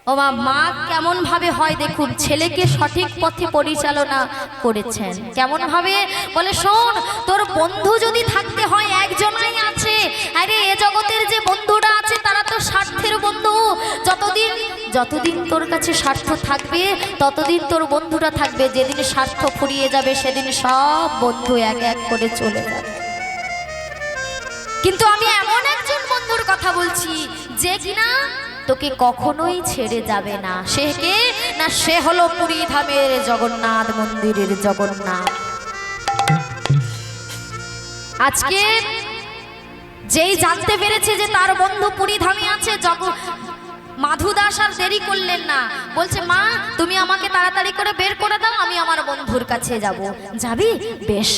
ও মা কেমন ভাবে হয় দেখুন, ছেলেকে সঠিক পথে পরিচালনা করেছেন কেমন ভাবে। বলে শোন, তোর বন্ধু যদি থাকতে হয় একজনই আছে। আরে এ জগতের যে বন্ধুরা আছে তারা তো স্বার্থের বন্ধু। যতদিন তোর কাছে স্বার্থ থাকবে ততদিন তোর বন্ধুরা থাকবে। যেদিন স্বার্থ ফুরিয়ে যাবে সেদিন সব বন্ধু এক এক করে চলে যাবে। কিন্তু আমি এমন একজন বন্ধুর কথা বলছি যে কিনা তোকে কখনোই ছেড়ে যাবে না। সে কে না, সে হলো পুরী ধামের জগন্নাথ মন্দিরের জগন্নাথ। আজকে যেই জানতে পেরেছে যে তার বন্ধু পুরী ধামে আছে, মাধু দাস আর দেরি করলেন না, বলছে মা তুমি আমাকে তাড়াতাড়ি করে বের করে দাও, আমি আমার বন্ধুর কাছে যাব। যাবি? বেশ,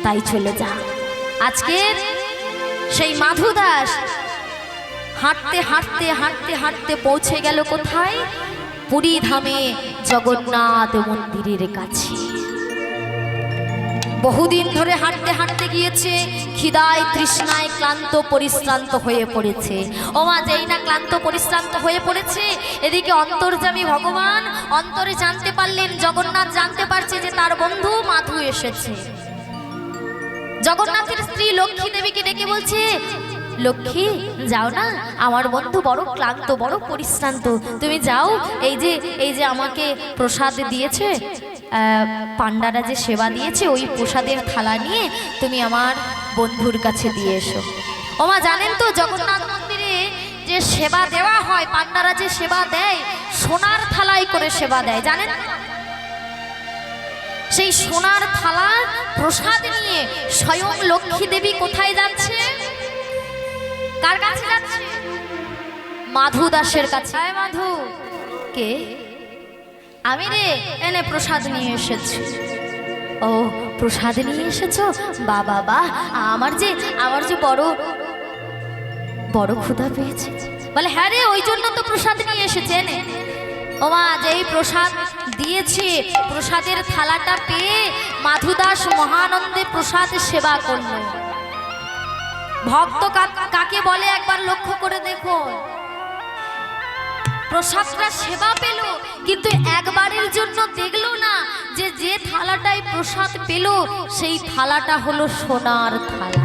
তাই চলে যা। আজকে সেই মাধু দাস হাঁটতে হাঁটতে হাঁটতে হাঁটতে পৌঁছে গেল কোথায়? পুরী ধামে জগন্নাথ মন্দিরের কাছে। বহুদিন ধরে হাঁটতে হাঁটতে গিয়েছে, খিদায় তৃষ্ণায় ক্লান্ত পরিশ্রান্ত হয়ে পড়েছে। ও মা, যেই না ক্লান্ত পরিশ্রান্ত হয়ে পড়েছে, এদিকে অন্তর্যামী ভগবান অন্তরে জানতে পারলেন, জগন্নাথ জানতে পারছে যে তার বন্ধু মাধু এসেছে। জগন্নাথের স্ত্রী লক্ষ্মী দেবীকে ডেকে বলছে, লক্ষ্মী যাও না, আমার বন্ধু বড় ক্লান্ত বড় পরিশ্রান্ত, তুমি যাও, এই যে আমাকে প্রসাদ দিয়েছে, পান্ডারা যে সেবা দিয়েছে ওই প্রসাদের থালা নিয়ে তুমি আমার বন্ধুর কাছে দিয়ে এসো। ওমা জানেন তো জগন্নাথ মন্দিরে যে সেবা দেওয়া হয়, পান্ডারা যে সেবা দেয় সোনার থালায় করে সেবা দেয়, জানেন? সেই সোনার থালা প্রসাদ নিয়ে স্বয়ং লক্ষ্মী দেবী কোথায় যাচ্ছে? কার কাছে যাচ্ছে? মাধু দাসের কাছে। মাধু কে? আমি রে, এনে প্রসাদ নিয়ে এসেছি। ও প্রসাদ নিয়ে এসেছো? বাবা বাহ, আমার যে বড় ক্ষুধা পেয়েছে। বলে হ্যাঁ রে, ওই জন্য তো প্রসাদ নিয়ে এসেছে। এনে ও মা, যেই প্রসাদ দিয়েছে প্রসাদের থালাটা পেয়ে মাধু দাস মহানন্দে প্রসাদ সেবা করল। ভক্ত কাকে বলে একবার লক্ষ্য করে দেখো। প্রসাদটা সেবা পেল, কিন্তু একবারের জন্য দেখলো না যে থালাটায় প্রসাদ পেল সেই থালাটা হলো সোনার থালা।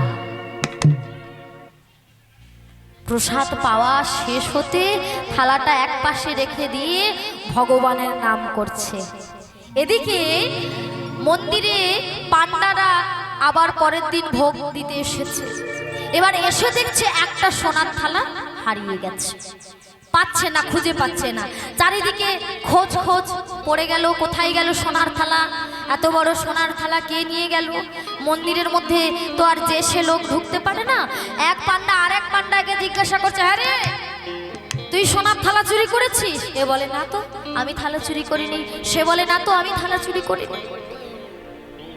প্রসাদ পাওয়া শেষ হতে থালাটা এক পাশে রেখে দিয়ে ভগবানের নাম করছে। এদিকে মন্দিরে পান্ডারা আবার পরের দিন ভোগ দিতে এসেছে। এবার এসে দেখছে একটা সোনার থালা হারিয়ে গেছে, পাচ্ছে না, খুঁজে পাচ্ছে না। চারিদিকে খোঁজ পড়ে গেল, কোথায় গেল সোনার থালা? এত বড় সোনার থালা কে নিয়ে গেল? মন্দিরের মধ্যে তো আর যে সে লোক ঢুকতে পারে না। এক পান্ডা আর এক পান্ডাকে জিজ্ঞাসা করছে, হ্যাঁ রে তুই সোনার থালা চুরি করেছিস? এ বলে না তো, আমি থালা চুরি করিনি। সে বলে না তো, আমি থালা চুরি করিনি।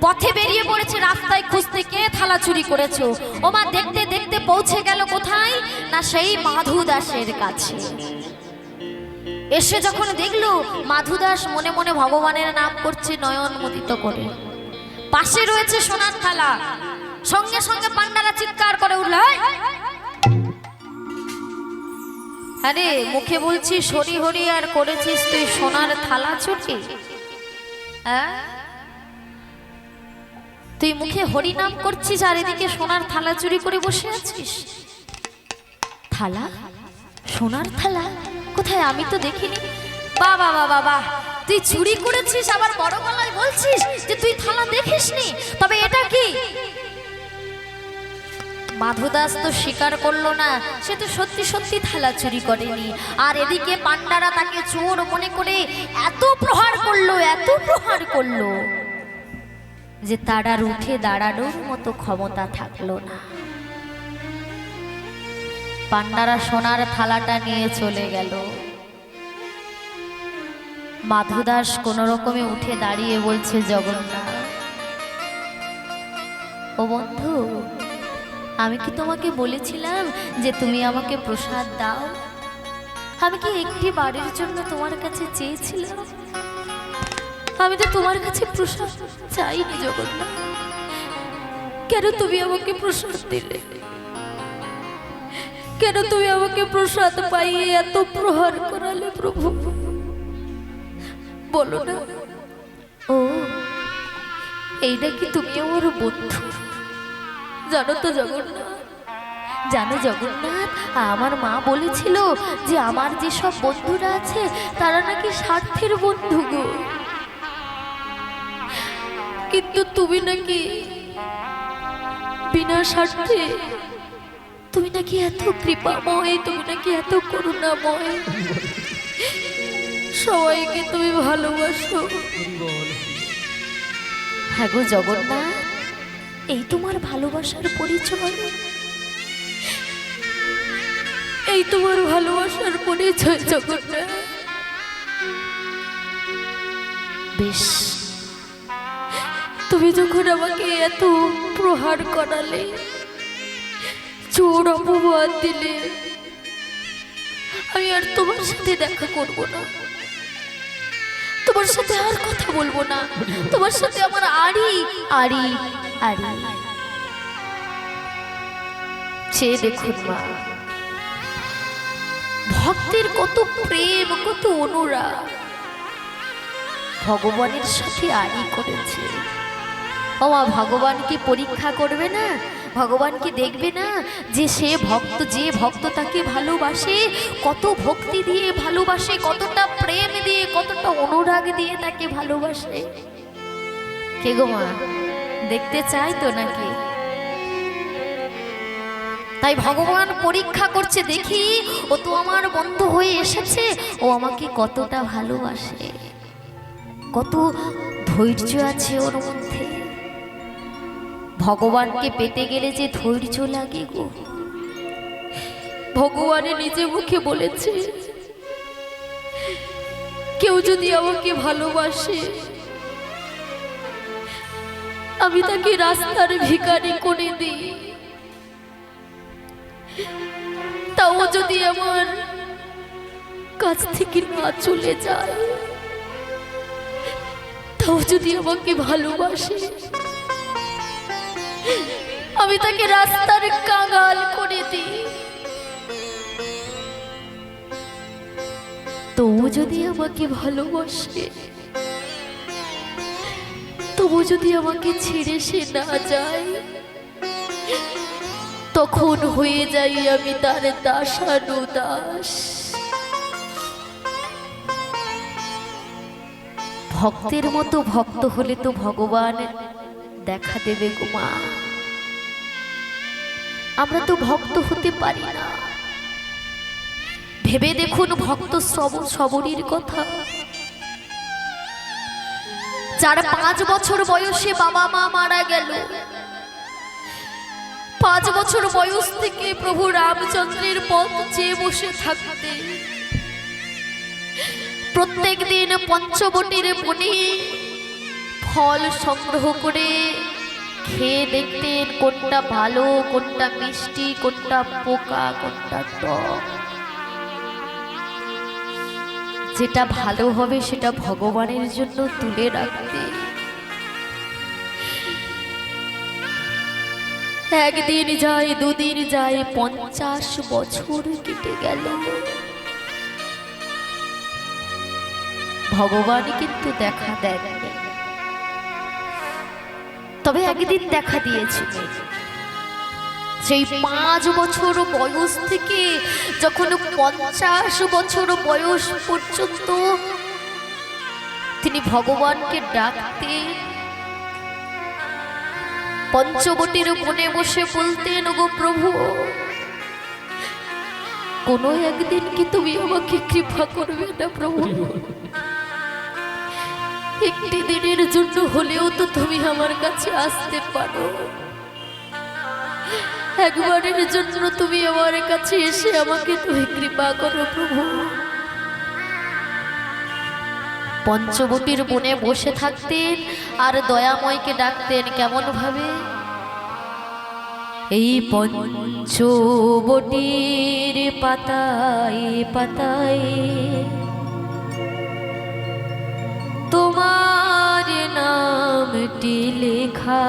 পথে বেরিয়ে পড়েছে রাস্তায় খুঁজতে, কে থালা চুরি করেছো। ও মা, দেখতে দেখতে পৌঁছে গেল কোথায় না, সেই মাধু দাসের কাছে। এসে যখন দেখলো মাধু দাস মনে মনে ভগবানের নাম করছে নয়ন মুদিত করে, পাশে রয়েছে সোনার থালা, সঙ্গে সঙ্গে পান্ডারা চিৎকার করে উঠল, আরে মুখে বলছিস হরি হরি আর করেছিস তুই সোনার থালা চুরি? হ্যাঁ, তুই মুখে হরি নাম করছিস আর এদিকে সোনার থালা চুরি করে বসে আছিস। থালা? সোনার থালা কোথায়? আমি তো দেখিনি। বাবা বাবা বাহ, তুই চুরি করেছিস আবার বড় গলায় বলছিস যে তুই থালা দেখিসনি, তবে এটা কি? মাধু দাস তো স্বীকার করলো না, সে তো সত্যি সত্যি থালা চুরি করেনি। আর এদিকে পান্ডারা তাকে চোর মনে করে এত প্রহার করলো যে তার আর উঠে দাঁড়ানোর মতো ক্ষমতা থাকলো না। পান্ডারা সোনার থালাটা নিয়ে চলে গেল। মাধু দাস কোন রকমে উঠে দাঁড়িয়ে বলছে, জগন্নাথ ও বন্ধু, আমি কি তোমাকে বলেছিলাম যে তুমি আমাকে প্রসাদ দাও? আমি কি একটি বারের জন্য তোমার কাছে চেয়েছিলাম? আমি তো তোমার কাছে প্রসাদ চাইনি জগন্নাথ, কেন তুমি আমাকে প্রসাদ দিলে? কেন তুমি আমাকে প্রসাদ পাইয়ে এত প্রহার করালে প্রভু? বলো না। ও, এইটা কি তুমি আমার বন্ধু? জানো তো জগন্নাথ, জানো জগন্নাথ, আমার মা বলেছিল যে আমার যেসব বন্ধুরা আছে তারা নাকি স্বার্থের বন্ধু গো, কিন্তু তুমি নাকি বিনা স্বার্থে, তুমি নাকি এত কৃপাময়, তুমি নাকি এত করুণাময়, সবাইকে তুমি ভালোবাসো। হ্যাঁ গো জগন্নাথ, এই তোমার ভালোবাসার পরিচয়, এই তোমার ভালোবাসার পরিচয় জগন্নাথ। বেশ, তুমি যখন আমাকে এত প্রহার করালে, চোর অপবাদ দিলে, আমি আর তোমার সাথে দেখা করব না, তোমার সাথে আর কথা বলবো না, তোমার সাথে আমার আড়ি আড়ি আড়ি। সে দেখুন মা, ভক্তের কত প্রেম, কত অনুরাগ ভগবানের সাথে আড়ি করেছে। ও মা, ভগবান কি পরীক্ষা করবে না? ভগবান কি দেখবে না যে সে ভক্ত, যে ভক্ত তাকে ভালোবাসে, কত ভক্তি দিয়ে ভালোবাসে, কতটা প্রেম দিয়ে, কতটা অনুরাগ দিয়ে তাকে ভালোবাসে? কে গো মা, দেখতে চাই তো নাকি? তাই ভগবান পরীক্ষা করছে, দেখি ও তো আমার বন্ধু হয়ে এসেছে, ও আমাকে কতটা ভালোবাসে, কত ধৈর্য আছে ওর মধ্যে। ভগবানকে পেতে গেলে যে ধৈর্য লাগে গো, ভগবানের নিজে মুখে বলেছে, কেউ যদি আমাকে ভালোবাসে আমি তাকে রাস্তার ভিখারি করে দিই, তাও যদি আমার কাছ থেকে না চলে যায়, তাও যদি আমাকে ভালোবাসে আমি তাকে রাস্তার কাঙাল করে দিই, তবু যদি আমাকে ভালোবাসে, তবু যদি আমাকে ছেড়ে সে না যায়, তখন হয়ে যাই আমি তার দাসানুদাস। ভক্তের মতো ভক্ত হলে তো ভগবান দেখা দেবে গো মা। আমরা তো ভক্ত হতে পারি না। ভেবে দেখুন ভক্ত সবরীর কথা, যার 5 বছর বয়সে বাবা মা মারা গেল, 5 বছর বয়স থেকে প্রভু রামচন্দ্রের পথ চেয়ে বসে থাকতে, প্রত্যেক দিন পঞ্চবটির বনে ফল সংগ্রহ করে খেয়ে দেখতেন কোনটা ভালো, কোনটা মিষ্টি, কোনটা পোকা, কোনটা টক। যেটা ভালো হবে সেটা ভগবানের জন্য তুলে রাখতে। একদিন যায়, দুদিন যায়, 50 বছর কেটে গেল, ভগবান কিন্তু দেখা দেননি। তবে একদিন দেখা দিয়েছিল, সেই 5 বছর বয়স থেকে যখন 50 বছর বয়স পর্যন্ত তিনি ভগবানকে ডাকতেন, পঞ্চবটির বনে বসে বলতেন, ওগো প্রভু, কোনো একদিন কি তুমি আমাকে কৃপা করবে না প্রভু? একটি দিনের জন্য হলেও তো তুমি আমার কাছে আসতে পারো, একবারের জন্য তুমি আমার কাছে এসে আমাকে তুমি কৃপা করো প্রভু। পঞ্চবটির বনে বসে থাকতেন আর দয়াময়কে ডাকতেন কেমন ভাবে? এই পঞ্চবটির পাতায় পাতায় তোমার নামটি লেখা,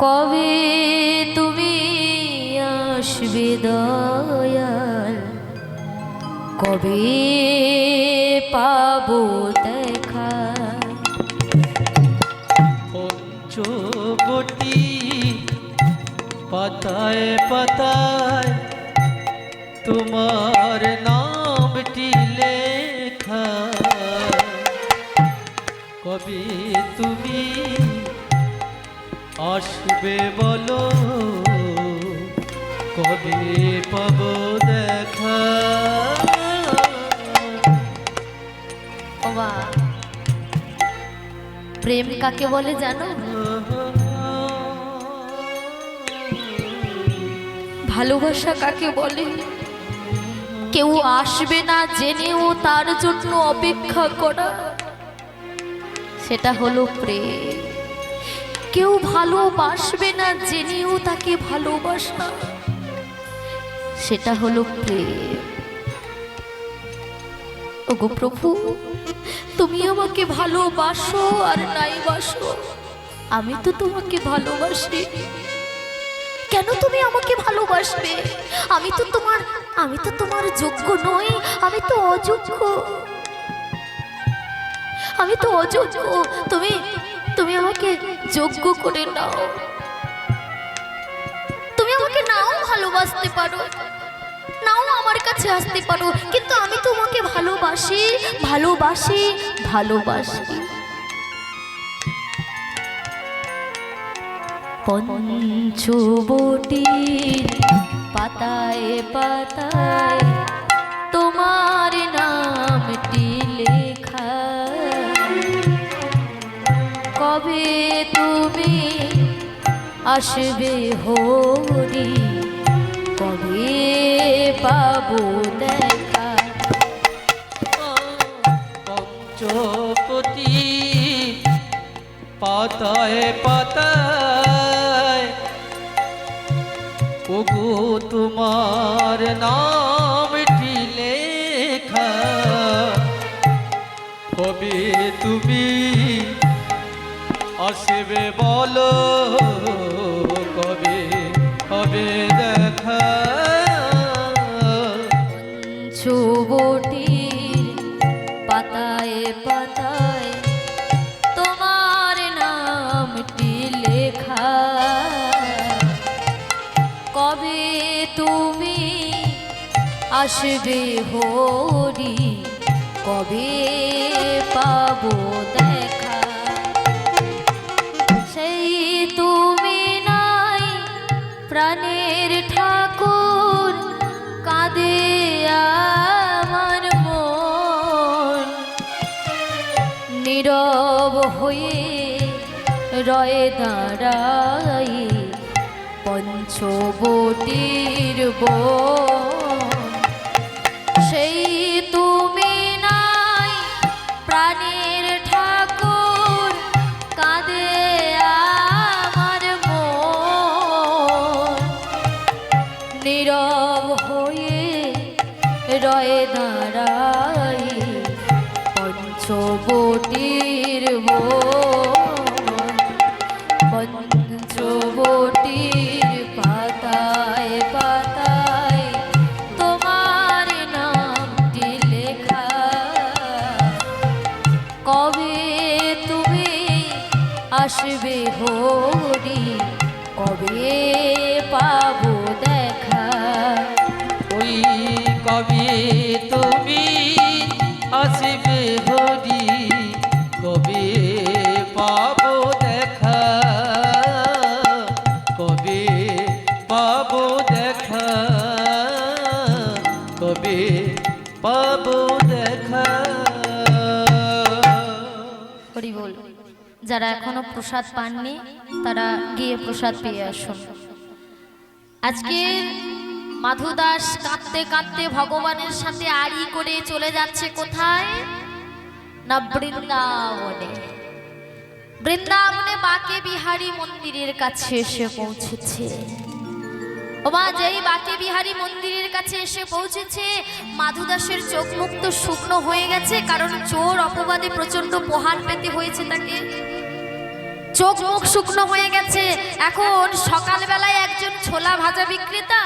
কবে আসবে দয়াল, কবে পাবো দেখা। পঞ্চবটি পাতায় পাতায় তোমার নামটি লেখা, কবে তুমি আসবে বলো, কবে পাবো দেখা। ওমা, প্রেম কাকে বলে জানো? ভালোবাসা কাকে বলে? কেউ আসবে না জেনেও তার জন্য অপেক্ষা করা, সেটা হলো প্রেম। কেউ ভালোবাসবে না জেনেও তাকে ভালোবাসা, সেটা হলো প্রেম। ওগো প্রভু, তুমি আমাকে ভালোবাসো আর নাই বাসো, আমি তো তোমাকে ভালোবাসি। কেন তুমি আমাকে ভালোবাসবে? আমি তো তোমার যোগ্য নই, আমি তো অযোগ্য, আমি তো অযোগ্য। তুমি আমাকে যোগ্য করে নাও। তুমি আমাকে নাও ভালোবাসতে পারো, নাও আমার কাছে আসতে পারো, কিন্তু আমি তোমাকে ভালোবাসি, ভালোবাসি, ভালোবাসি। পঞ্চবটির পাতায় পাতায় তোমার নামটি লেখা, কবে তুমি আসবে হরি, কবে পাবো দেখা। পঞ্চবটি পাতায় পাতায় ওগো তোমার নামটি লেখা, কবে তুমি আসবে বলো, কবে হবে দেখা। পঞ্চবটির পাতায় পাতায় তোমার নামটি লেখা, কবে তুমি আসবে হরি, কবে পাবো দেখা। সেই তুমি নাই প্রাণের ঠাকুর, কাঁদে আমার মন, নীরব হয়ে রয়ে দাঁড়াই পঞ্চবটির বন। সেই তুমি নাই প্রাণের ঠাকুর, কাঁদে আমার মন, নীরব হয়ে রয়ে দাঁড়াই পঞ্চবটির বন। পঞ্চবটির পাতায় পাতায় তোমার নামটি লেখা, কবে তুমি আসবে হরি, কবে পাবো দেখা। ওই কবে তুমি আসবে হরি, কবে পাবো দেখা, কবে পাবো দেখা, কবে পাবো দেখা। হরি বল। যারা এখনো প্রসাদ পাননি তারা গিয়ে প্রসাদ পেয়ে আসুন। আজকে মাধু দাস কাঁদতে কাঁদতে ভগবানের সাথে আড়ি করে চলে যাচ্ছে কোথায়? না বৃন্দাবনে। বৃন্দাবনে বাঁকে বিহারী মন্দিরের কাছে এসে পৌঁছেছে। ওমা, যেই বাঁকে বিহারী মন্দিরের কাছে এসে পৌঁছেছে, মাধু দাসের চোখ মুখ তো শুকনো হয়ে গেছে, কারণ চোর অপবাদে প্রচন্ড প্রহার পেতে হয়েছে তাকে। চোখ মুখ শুকনো হয়ে গেছে। এখন সকালবেলায় একজন ছোলা ভাজা বিক্রেতা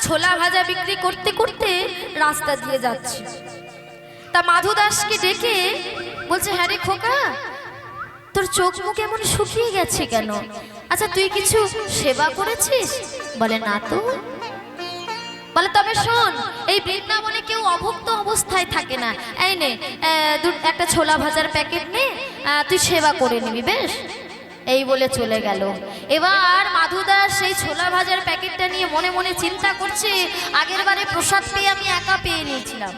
ছোলা ভাজা বিক্রি করতে করতে রাস্তা দিয়ে যাচ্ছে। তা মাধু দাসকে ডেকে বলছে, হ্যাঁ রে খোকা, তোর চোখ মুখ এমন শুকিয়ে গেছে কেন? আচ্ছা তুই কিছু সেবা করেছিস? বলে না তো। বলে তবে শোন, এই বৃন্দাবনে কেউ অভুক্ত অবস্থায় থাকে না, এই নে একটা ছোলা ভাজার প্যাকেট নে, তুই সেবা করে নিবি বেশ। এই বলে চলে গেল। এবার মাধু দাস সেই ছোলা ভাজার প্যাকেটটা নিয়ে মনে মনে চিন্তা করছে, আগের বারে প্রসাদ পেয়ে আমি একা পেয়ে নিয়েছিলাম,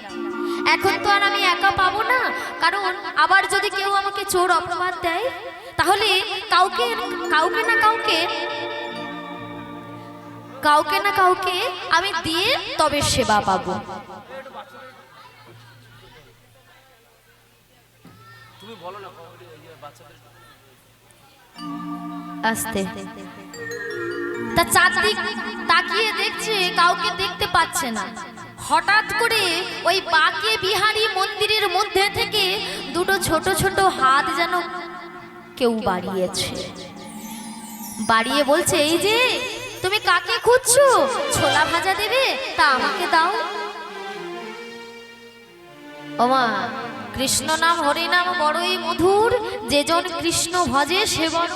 এখন তো আর আমি একা পাবো না, কারণ আবার যদি কেউ আমাকে চোর অপবাদ দেয় তাহলে কাউকে না কাউকে আমি দিয়ে তবে সেবা পাবো। আস্তে তা চারদিক তাকিয়ে দেখছে, কাউকে দেখতে পাচ্ছে না। হঠাৎ করে ওই বাঁকে বিহারী মন্দিরের মধ্যে থেকে দুটো ছোট ছোট হাত যেন কেউ বাড়িয়েছে, বাড়িয়ে বলছে, এই যে তুমি কাকে খুঁজছো? ছোলা ভাজা দেবে? তা আমাকে দাও। ওমা, কৃষ্ণ নাম হরি নাম বড়ই মধুর, যে জন কৃষ্ণ ভজে সে বড়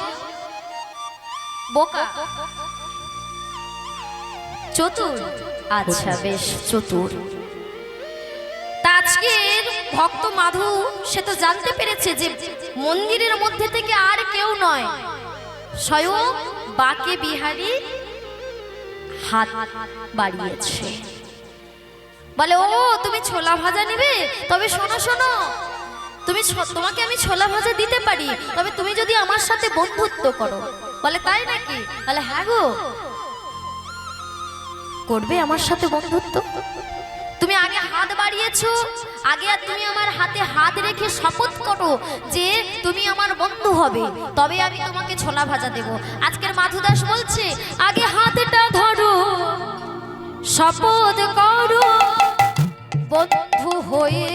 বোকা। চতুর? আচ্ছা বেশ, চতুর। তা আজকের ভক্ত মাধু সে তো জানতে পেরেছে যে মন্দিরের মধ্যে থেকে আর কেউ নয়, স্বয়ং বাঁকে বিহারী হাত বাড়িয়েছে। বলে, ও তুমি ছোলা ভাজা নেবে? তবে শোনো শোনো, তোমাকে আমি ছোলা ভাজা দিতে পারি, তবে তুমি যদি আমার সাথে বন্ধুত্ব করো। বলে, তাই নাকি? বলে, হ্যাঁ গো, করবে আমার সাথে বন্ধুত্ব? তুমি আগে হাত বাড়িয়েছো, আগে আর তুমি আমার হাতে হাত রেখে শপথ করো যে তুমি আমার বন্ধু হবে, তবে আমি তোমাকে ছোলা ভাজা দেব। আজকের মাধু দাস বলছে, আগে হাতটা ধরো, শপথ করো, বন্ধু হয়ে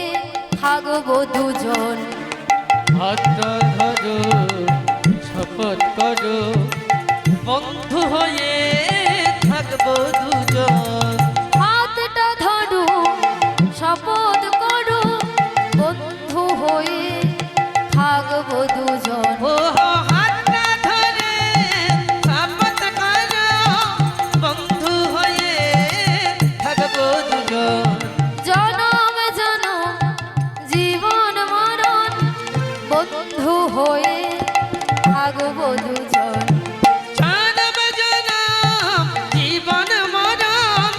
থাকবো দুজন। হাতটা ধরো, শপথ করো, বন্ধু হয়ে থাকবো দুজন। হাতটা ধরো, শপথ করো, বন্ধু হয়ে থাকবো দুজন। ও হাতটা ধরে শপথ করো, বন্ধু হয়ে থাকবো দুজন। জনম জনম জীবন মরণ, বন্ধু হয়ে থাকবো দুজন। জনম জনম জীবন মরণ,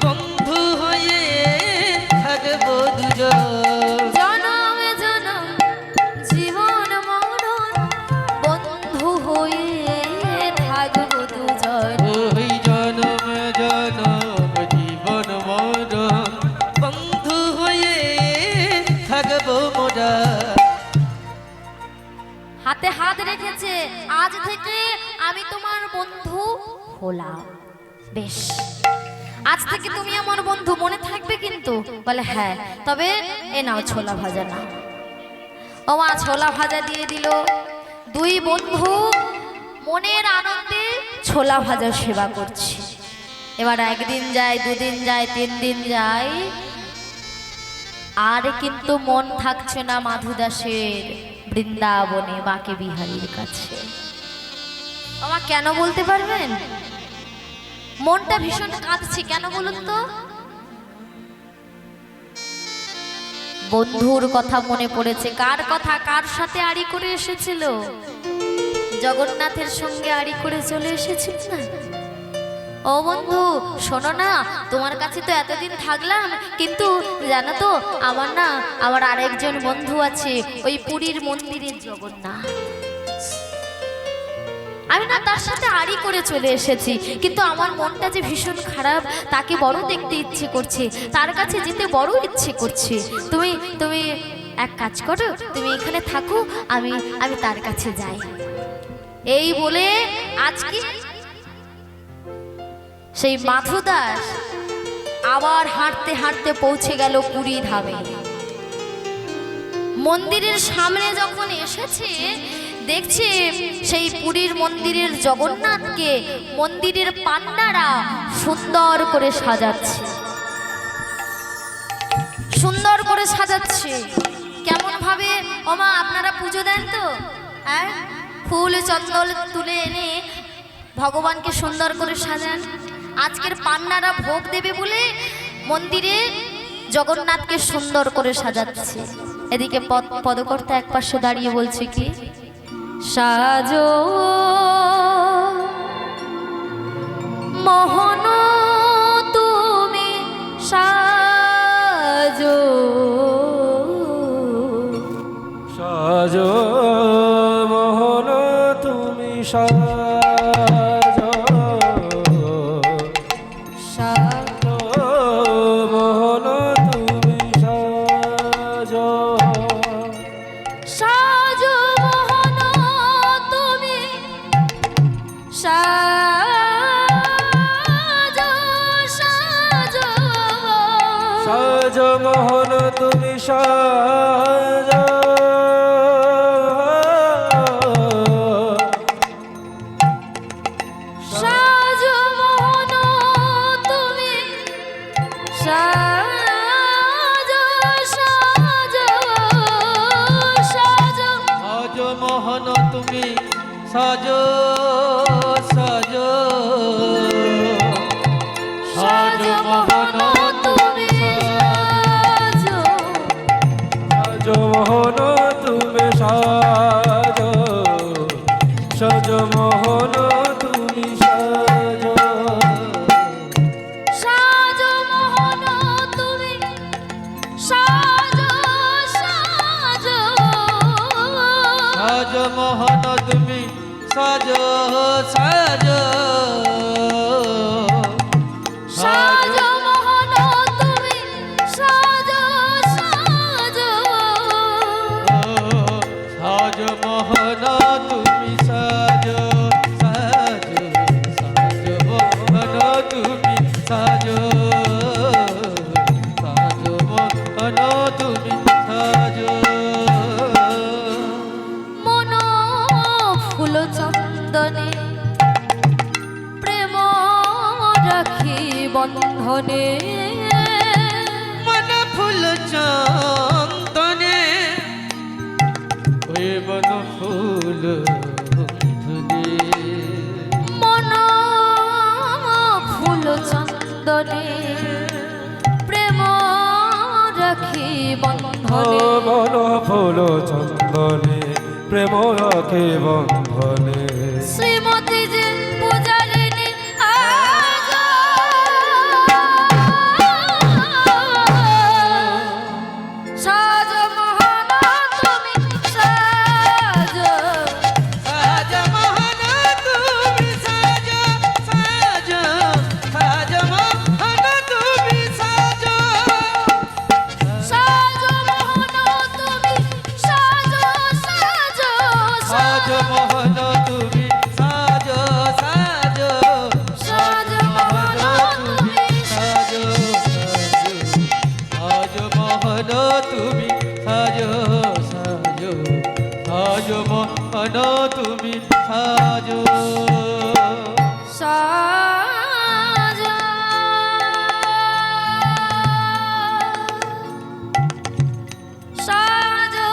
বন্ধু হয়ে থাকবো দুজন। জনম জনম জীবন মরণ, বন্ধু হয়ে থাকবো দুজন। ওই জনম জনম জীবন মরণ, বন্ধু হয়ে থাকবো মোরা। হাতে হাত রেখেছে, আজ থেকে আমি তোমার বন্ধু হলাম। বেশ, আজ থেকে তুমি আমার বন্ধু, মনে থাকবে কিন্তু? বলে, হ্যাঁ, তবে এ নাও ছোলা ভাজা নাও। ও মা ছোলা ভাজা দিয়ে দিল। দুই বন্ধু মনের আনন্দে ছোলা ভাজা সেবা করছে। এবার একদিন যায়, দুদিন যায়, 3 দিন যায়, আর কিন্তু মন থাকছে না মাধু দাসের বৃন্দাবনে বাঁকে বিহারীর কাছে। আমার কেন বলতে পারবেন? মনটা ভীষণ কাঁদছে, কেন বলুন তো? বন্ধুর কথা মনে পড়েছে। কার কথা? কার সাথে আড়ি করে এসেছিল? জগন্নাথের সঙ্গে আড়ি করে চলে এসেছিল না? ও বন্ধু শোনো না, তোমার কাছে তো এতদিন থাকলাম, কিন্তু জানো তো আমার আরেকজন বন্ধু আছে ওই পুরীর মন্দিরের জগন্নাথ। আমি না তার সাথে আড়ি করে চলে এসেছি, কিন্তু আমার মনটা যে ভীষণ খারাপ, তাকে বড় দেখতে ইচ্ছে করছে, তার কাছে যেতে বড় ইচ্ছে করছে। তুমি এক কাজ করো, তুমি এখানে থাকো, আমি তার কাছে যাই। এই বলে আজকে সেই মাধু দাস আবার হাঁটতে হাঁটতে পৌঁছে গেল পুরী ধামে। মন্দিরের সামনে যখন এসেছে, দেখছি সেই পুরীর মন্দিরের জগন্নাথকে মন্দিরের পান্ডারা সুন্দর করে সাজাচ্ছে, সুন্দর করে সাজাচ্ছে। কেমন ভাবে ওমা আপনারা পুজো দেন তো? হ্যাঁ, ফুল চন্দন তুলে এনে ভগবানকে সুন্দর করে সাজান। আজকের পান্নারা ভোগ দেবে বলে মন্দিরে জগন্নাথকে সুন্দর করে সাজাচ্ছে। এদিকে পদকর্তা এক পাশে দাঁড়িয়ে বলছে কি, সাজো মোহন তুমি সাজো, সাজো মোহন তুমি সাজো, সাজো মোহন তুমি সাজো, সাজো মোহন তুমি সাজো, সাজো সাজো মোহন তুমি সাজো, সাজো মোহন তুমি সাজো, সাজো, সাজো সাজো মোহন তুমি সাজো, সাজো সাজো মোহন তুমি সাজো, সাজো মোহন তুমি সাজো, সাজো মোহন তুমি সাজো, সাজো মোহন তুমি সাজো, সাজো সাজো মোহন তুমি সাজো, সাজো সাজো মোহন তুমি সাজো, সাজো সাজো মোহন তুমি সাজো, সাজো সাজো মোহন তুমি সাজো, সাজো মোহন তুমি সাজো। মন ফুল চন্দনে প্রেম রাখি বন্ধনে, মন ফুল চন্দনে ওই বন ফুল বন্ধনে, মন ফুল চন্দনে প্রেম রাখি বন্ধনে, মন ফুল চন্দনে প্রেম রাখে বন্ধনে, শ্রীমতী যে পূজারিণী আজো, সাজো মোহন তুমি সাজো, সাজো মোহন তুমি সাজো, সাজো সাজো মোহন তুমি সাজো, সাজো মোহন তুমি সাজো, সাজো সাজো মোহন তুমি সাজো, সাজো সাজো মোহন তুমি সাজো, সাজো মোহন তুমি সাজো, সাজো সাজো মোহন তুমি সাজো। সাজো, সাজো,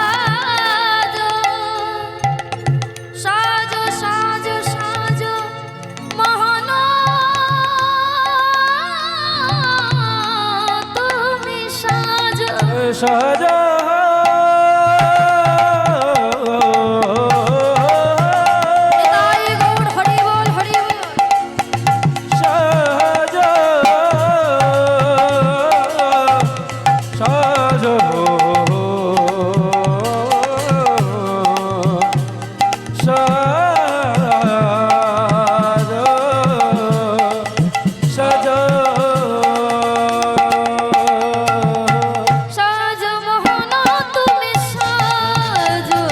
সাজো, সাজো, সাজো, সাজো মোহন তুমি সাজো, সাজো তাই গৌর হরি বল, হরি বল। সাজো সাজো সাজো সাজো সাজো মোহন তুমি সাজো,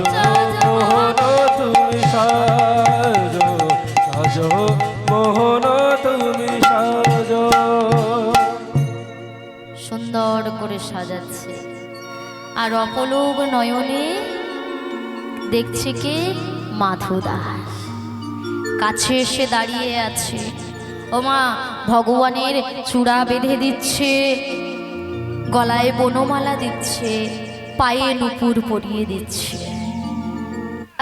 সাজো মোহন তুমি সাজো, সাজো মোহন তুমি সাজো। সুন্দর করে সাজাচ্ছে। আর অপলোক নয়নে দেখছে কে? মাধু দাস কাছে এসে দাঁড়িয়ে আছে। ও মা, ভগবানের চূড়া বেঁধে দিচ্ছে, গলায় বনমালা দিচ্ছে, পায়ে নুপুর পরিয়ে দিচ্ছে।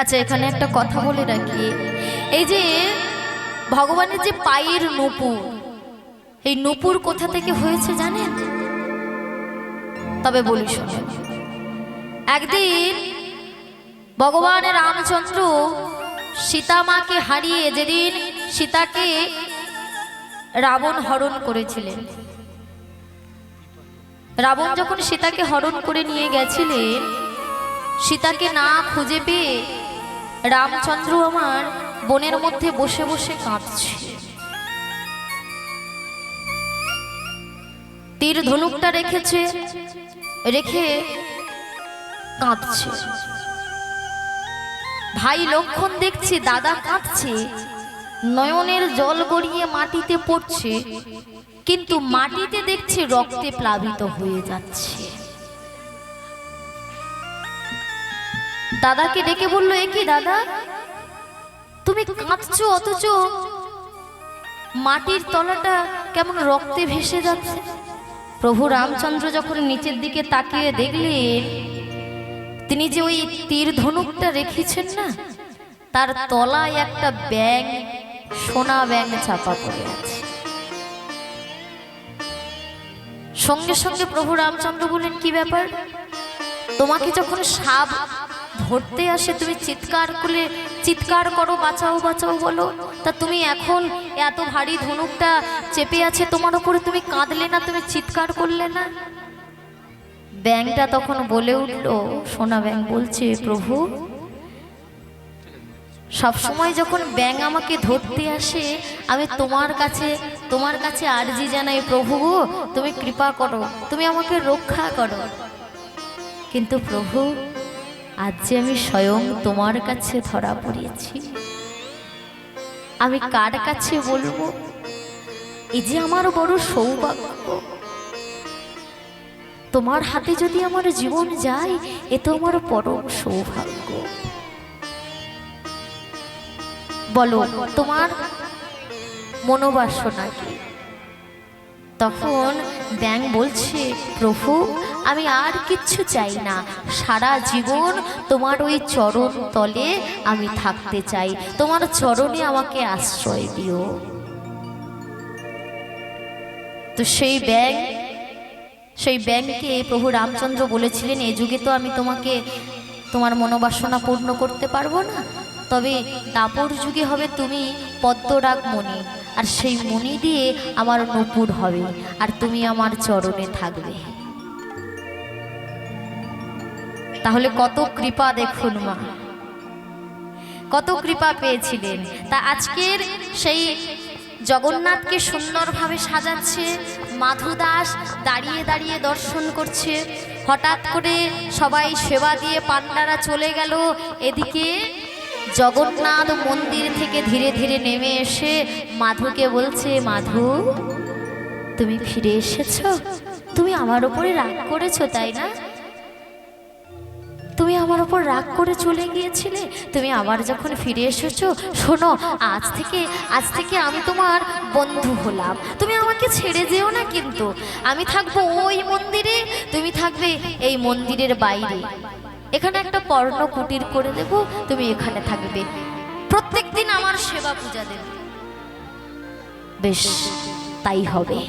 আচ্ছা, এখানে একটা কথা বলে রাখি, এই যে ভগবানের যে পায়ের নুপুর, এই নুপুর কোথা থেকে হয়েছে জানেন? তবে বলি শোনেন। একদিন ভগবান রামচন্দ্র সীতামাকে হারিয়ে, যেদিন সীতাকে রাবণ হরণ করেছিলেন, রাবণ যখন সীতাকে হরণ করে নিয়ে গেছিলেন, সীতাকে না খুঁজে পেয়ে রামচন্দ্র আমার বনের মধ্যে বসে বসে কাঁদছে। তীর ধনুকটা রেখেছে, রেখে কাঁদছে। ভাই লক্ষণ দেখছে দাদা কাঁদছে, নয়নের জল গড়িয়ে মাটিতে পড়ছে, কিন্তু মাটিতে দেখছে রক্তে প্লাবিত হয়ে যাচ্ছে। দাদাকে ডেকে বলল, এ কি দাদা, তুমি কাঁদছো অথচ মাটির তলাটা কেমন রক্তে ভেসে যাচ্ছে? প্রভু রামচন্দ্র যখন নিচের দিকে তাকিয়ে দেখলেন, তিনি যে ওই তীর ধনুকটা রেখেছেন না, তার তলায় একটা ব্যাঙ, সোনা ব্যাঙ চাপা পড়ে আছে। সঙ্গে সঙ্গে প্রভু রামচন্দ্র বললেন, কি ব্যাপার? তোমাকে যখন সাপ ধরতে আসে তুমি চিৎকার করো, বাঁচাও বাঁচাও বলো, তা তুমি এখন এত ভারী ধনুকটা চেপে আছে তোমার উপরে, তুমি কাঁদলে না, তুমি চিৎকার করলে না? ব্যাঙটা তখন বলে উঠল, সোনা ব্যাঙ বলছে, প্রভু সবসময় যখন ব্যাঙ আমাকে ধরতে আসে, আমি তোমার কাছে আরজি জানাই, প্রভু তুমি কৃপা করো, তুমি আমাকে রক্ষা করো। কিন্তু প্রভু, আজ যে আমি স্বয়ং তোমার কাছে ধরা পড়িয়েছি, আমি কার কাছে বলবো? এই যে আমার বড় সৌভাগ্য, তোমার হাতে যদি আমার জীবন যায়, এ তো আমার পরম সৌভাগ্য। বলো তোমার মনোবাসনা কি? তখন ব্যাঙ বলছে, প্রভু আমি আর কিচ্ছু চাই না, সারা জীবন তোমার ওই চরণ তলে আমি থাকতে চাই, তোমার চরণে আমাকে আশ্রয় দিও। তো সেই ব্যাঙকে প্রভু রামচন্দ্র বলেছিলেন, এ যুগে তো আমি তোমার মনোবাসনা পূর্ণ করতে পারবো না, তবে দাপর যুগে হবে তুমি পদ্মরাগ মণি, আর সেই মণি দিয়ে আমার নূপুর হবে, আর তুমি আমার চরণে থাকবে। তাহলে কত কৃপা দেখুন মা, কত কৃপা পেয়েছিলেন। তা আজকের সেই জগন্নাথকে সুন্দরভাবে সাজাচ্ছে, মাধু দাস দাঁড়িয়ে দাঁড়িয়ে দর্শন করছে। হঠাৎ করে সবাই সেবা দিয়ে পান্ডারা চলে গেল। এদিকে জগন্নাথ মন্দির থেকে ধীরে ধীরে নেমে এসে মাধুকে বলছে, মাধু তুমি ফিরে এসেছো, তুমি আমার উপরে রাগ করেছো তাই না? তুমি আমার উপর রাগ করে চলে গিয়েছিলে, তুমি আবার যখন ফিরে এসেছো, শোনো আজ থেকে আমি তোমার বন্ধু হলাম, তুমি আমাকে ছেড়ে যেও না, কিন্তু আমি থাকবো ওই মন্দিরে, তুমি থাকবে এই মন্দিরের বাইরে, এখানে একটা পর্ণ কুটির করে দেব, তুমি এখানে থাকবে, প্রত্যেকদিন আমার সেবা পূজা দেবে। বেশ তাই হবে।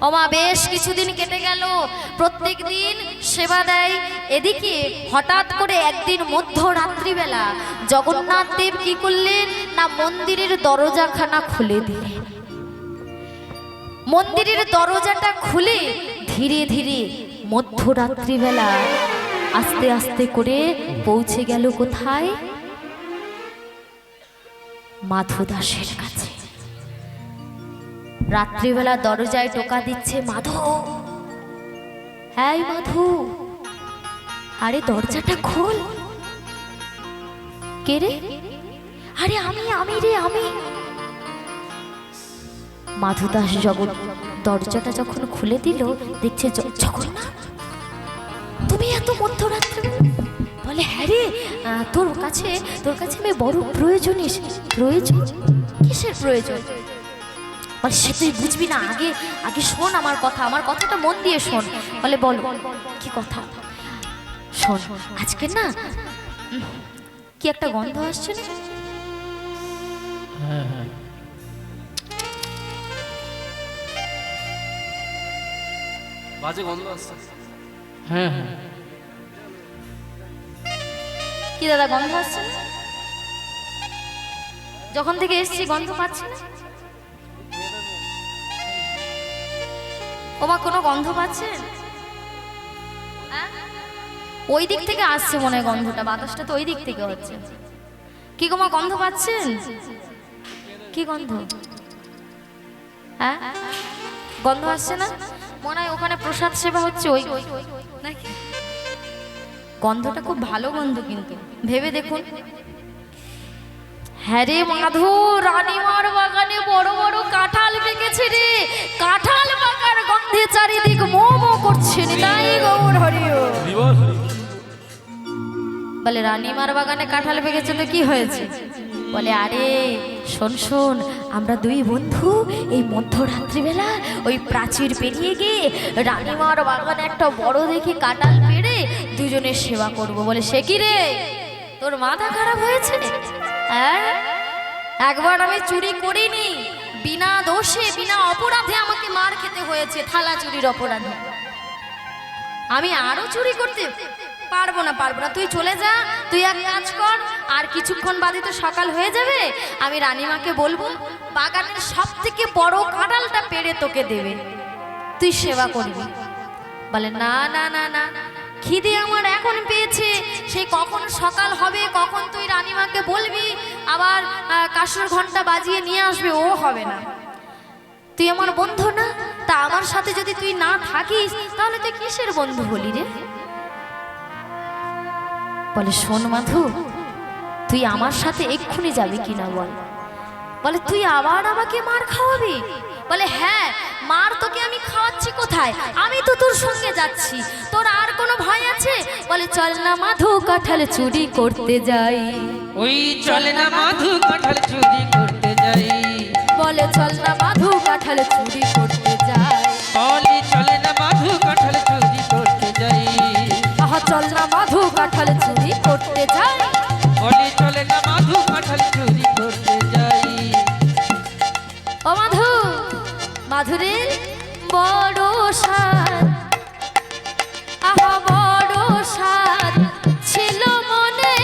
ওমা বেশ কিছুদিন কেটে গেল, প্রত্যেক দিন সেবা দেয়। এদিকে হঠাৎ করে একদিন মধ্যরাত্রিবেলা জগন্নাথ দেব কি করলেন না, মন্দিরের দরজাখানা খুলে দিলেন। মন্দিরের দরজাটা খুলে ধীরে ধীরে মধ্যরাত্রিবেলা আস্তে আস্তে করে পৌঁছে গেল কোথায়? মাধু দাসের কাছে। রাত্রিবেলা দরজায় টোকা দিচ্ছে, মাধু, হ্যাঁ মাধু, আরে দরজাটা খোল। কে রে? আরে আমি রে, আমি। মাধু দাস দরজাটা যখন খুলে দিল দেখছে জগন্নাথ তুমি এত মধ্যরাত্রে, বলে হ্যাঁ রে, তোর কাছে আমি বড় প্রয়োজন এসেছি। প্রয়োজন? কিসের প্রয়োজন? বলে সে তুই বুঝবি না, আগে শোন আমার কথাটা মন দিয়ে শোন। বলে বল কি কথা? শোন, আজকে না কি একটা গন্ধ আসছে না? হ্যাঁ হ্যাঁ, বাজে গন্ধ আসছে। হ্যাঁ হ্যাঁ, কি দাদা গন্ধ আসছে না? যখন থেকে এসছি গন্ধ পাচ্ছি না। ওমা কোনো গন্ধ পাচ্ছেন? ওই দিক থেকে আসছে মনে হয় গন্ধটা, বাতাসটা তো ওই দিক থেকে হচ্ছে। কি গো মা, গন্ধ পাচ্ছেন? কি গন্ধ? হ্যাঁ, গন্ধ আসছে না? মনে হয় ওখানে প্রসাদ সেবা হচ্ছে ওই নাকি? গন্ধটা খুব ভালো গন্ধ, কিন্তু ভেবে দেখুন। হ্যাঁ রে মাধু, রানীমার বাগানে বড় বড় কাঁঠাল পেকেছে রে, কাঁঠাল পাকার গন্ধে চারিদিক মো মো করছে। তাই গৌর হরিও বলে রানীমার বাগানে কাঁঠাল পেকেছে তো কি হয়েছে? বলে আরে শোন, আমরা দুই বন্ধু এই মধ্যরাত্রিবেলা ওই প্রাচীর পেরিয়ে গিয়ে রানীমার বাগানে একটা বড় দেখে কাঁঠাল পেড়ে দুজনের সেবা করব। বলে সে কি রে, তোর মাথা খারাপ হয়েছে? হ্যাঁ, একবার আমি চুরি করিনি, বিনা দোষে বিনা অপরাধে আমাকে মার খেতে হয়েছে, থালা চুরির অপরাধে। আমি আরো চুরি করতে পারবো না। তুই চলে যা, তুই এক কাজ কর, আর কিছুক্ষণ বাদে তো সকাল হয়ে যাবে, আমি রানীমাকে বলবো বাগানের সব থেকে বড় কাঁঠালটা পেড়ে তোকে দেবে, তুই সেবা করবি। বলে না না না না, খিদে আমার এখন পেয়েছে, সেই কখন সকাল হবে, কখন তুই রানীমাকে বলবি আবার কাসর ঘন্টা বাজিয়ে নিয়ে আসবে, ও হবে না। তুই আমার বন্ধু না, তা আমার সাথে যদি তুই না থাকিস তাহলে তুই কিসের বন্ধু হলি রে? বলে শোন মাধু, তুই আমার সাথে এক্ষুনি যাবি কিনা বল। বলে তুই আবার আমাকে মার খাওয়াবি? বলে হ্যাঁ, মার তোকে আমি খাওয়াচ্ছি কোথায়, আমি তো তোর সঙ্গে যাচ্ছি, তোর আর কোনো ভয় আছে? বলে চল না মাধু, কাঁঠাল চুরি করতে যাই। ওই চলে না মাধু, কাঁঠাল চুরি করতে যাই। বলে চল না মাধু, কাঁঠাল চুরি করতে যাই। বলে চলে না মাধু, কাঁঠাল চুরি করতে যাই। আহা চল না মাধু, কাঁঠাল চুরি করতে যাই। বলে চলে না মাধু, কাঁঠাল চুরি করতে যাই। ও মাধু, মাধুরে বড় স্বাদ, আহা বড় স্বাদ ছিল মনে,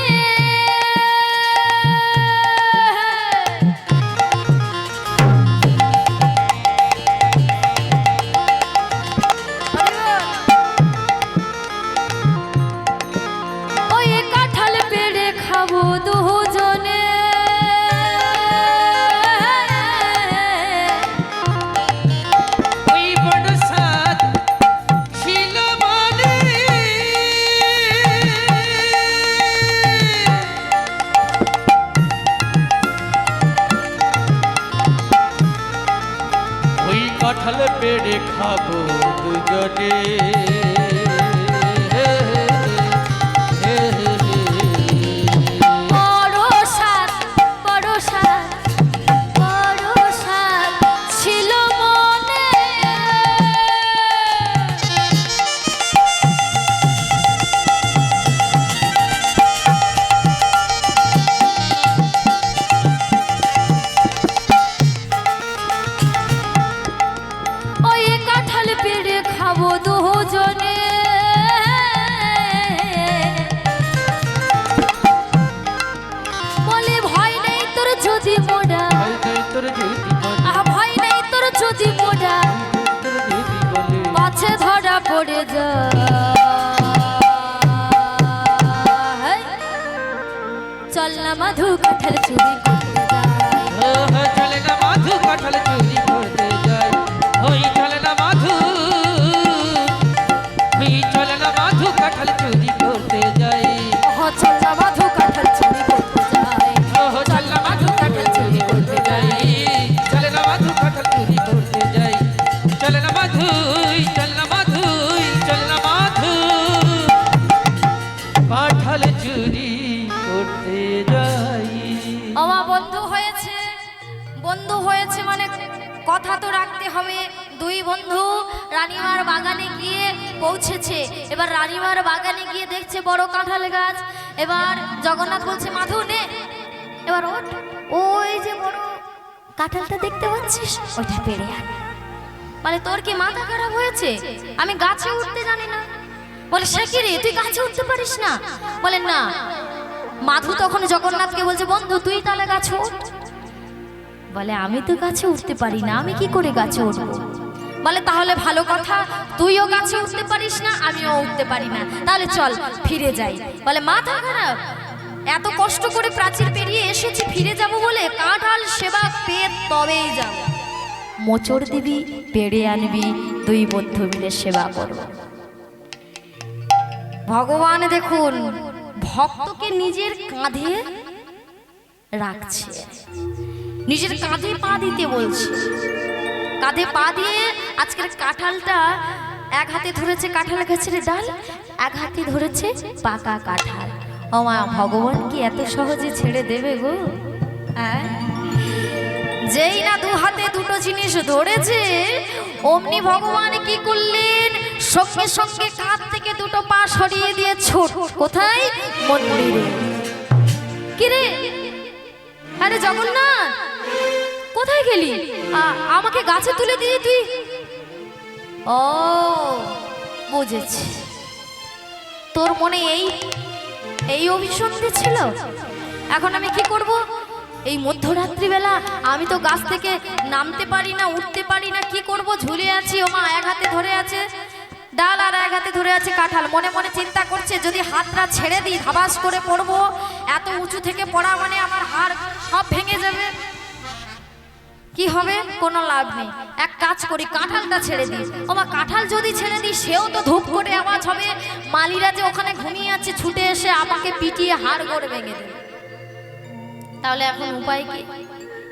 ওই কাঁঠাল পেড়ে খাবো দুজনে। ওই বড় সাদ ছিল মনে, ওই কাঁঠাল পেড়ে খাবো দুজনে। বড় স্বাদ, বড় স্বাদ, বড় স্বাদ ছিল মনে। ওই কাঁঠাল পেড়ে খাবো দুজনে। বলে ভয় নেই তোর যদি মোড়া, তোর যদি বলে, আহা ভয় নেই তোর যদি মোড়া, তোর যদি বলে, পাছে ধরা পড়ে যা। চল না মাধু, কাঁঠাল চুরি করতে যাই। চলে না মাধু, কাঁঠাল চুরি করতে যাই। ওই চলে না মাধু, ওই চলে না মাধু, কাঁঠাল চুরি করতে যাই। চল না মাধু, কাঁঠাল চুরি করতে যাই। চল না মাধু, কাঁঠাল চুরি করতে যাই। চলে না মাধু, কাঁঠাল চুরি করতে যাই। চলে বন্ধু হয়েছে মানে কথা তো রাখতে হবে। দুই বন্ধু রানীমার বাগানে গিয়ে পৌঁছেছে। এবার রানীমার বাগানে গিয়ে দেখছে বড় কাঁঠাল গাছ। এবার জগন্নাথ বলছে মাধু নে, এবার ওঠ, ওই যে বড় কাঁঠালটা দেখতে পাচ্ছিস ওইটা পেড়ে আন। বলে তোর কি মাথা খারাপ হয়েছে? আমি গাছে উঠতে জানি না। বলে সে কি রে, তুই গাছে উঠতে পারিস না? বলে না। মাধু তখন জগন্নাথকে বলছে বন্ধু তুই তাহলে গাছে ওঠ। বলে আমি তো গাছে উঠতে পারি না, আমি কি করে গাছে উঠবো? বলে তাহলে ভালো কথা, তুইও গাছে উঠতে পারিস না, আমিও উঠতে পারি না, তাহলে চল ফিরে যাই। বলে মাথা খারাপ, এত কষ্ট করে প্রাচীর পেরিয়ে এসেছি, ফিরে যাব বলে? কাঁঠাল সেবা পেয়ে তবেই যাব। মোচড় দিবি, পেড়ে আনবি, দুই বন্ধু মিলে সেবা করব। ভগবান দেখুন ভক্তকে নিজের কাঁধে রাখছে, নিজের কাঁধে পা দিতে বলছে। কাঁধে পা দিয়ে আজকের কাঁঠালটা এক হাতে ধরেছে কাঁঠাল গাছের ডাল, এক হাতে ধরেছে পাকা কাঁঠাল। ও মা, ভগবান কি এত সহজে ছেড়ে দেবে গো? যেই না দু হাতে দুটো জিনিস ধরেছে, অমনি ভগবান কি করলেন, সঙ্গে সঙ্গে কাঁধ থেকে দুটো পা সরিয়ে দিয়ে ছোট কোথায়? মন্দিরে। কি রে, আরে জগন্নাথ কোথায় গেলি? আমাকে গাছে তুলে দিয়ে তুই? ও বুঝেছি, তোর মনে এই অভিসন্ধি ছিল। এখন আমি কি করব? এই মধ্যরাত্রি বেলা আমি তো গাছ থেকে নামতে পারি না, উঠতে পারি না, কি করব? ঝুলে আছি। ও মা, এক হাতে ধরে আছে ডাল আর এক হাতে ধরে আছে কাঁঠাল। মনে মনে চিন্তা করছে যদি হাতটা ছেড়ে দিই ধাবাস করে পড়বো, এত উঁচু থেকে পড়া মানে আমার হাড় সব ভেঙে যাবে, কি হবে? কোনো লাভ নেই। এক কাজ করি, কাঁঠালটা ছেড়ে দিই। ওমা, কাঁঠাল যদি ছেড়ে দিই সেও তো ধূপ করে আওয়াজ হবে, মালিরা যে ওখানে ঘুমিয়ে আছে ছুটে এসে আমাকে পিটিয়ে হাড় গোড় ভেঙে দেবে। তাহলে এখন উপায়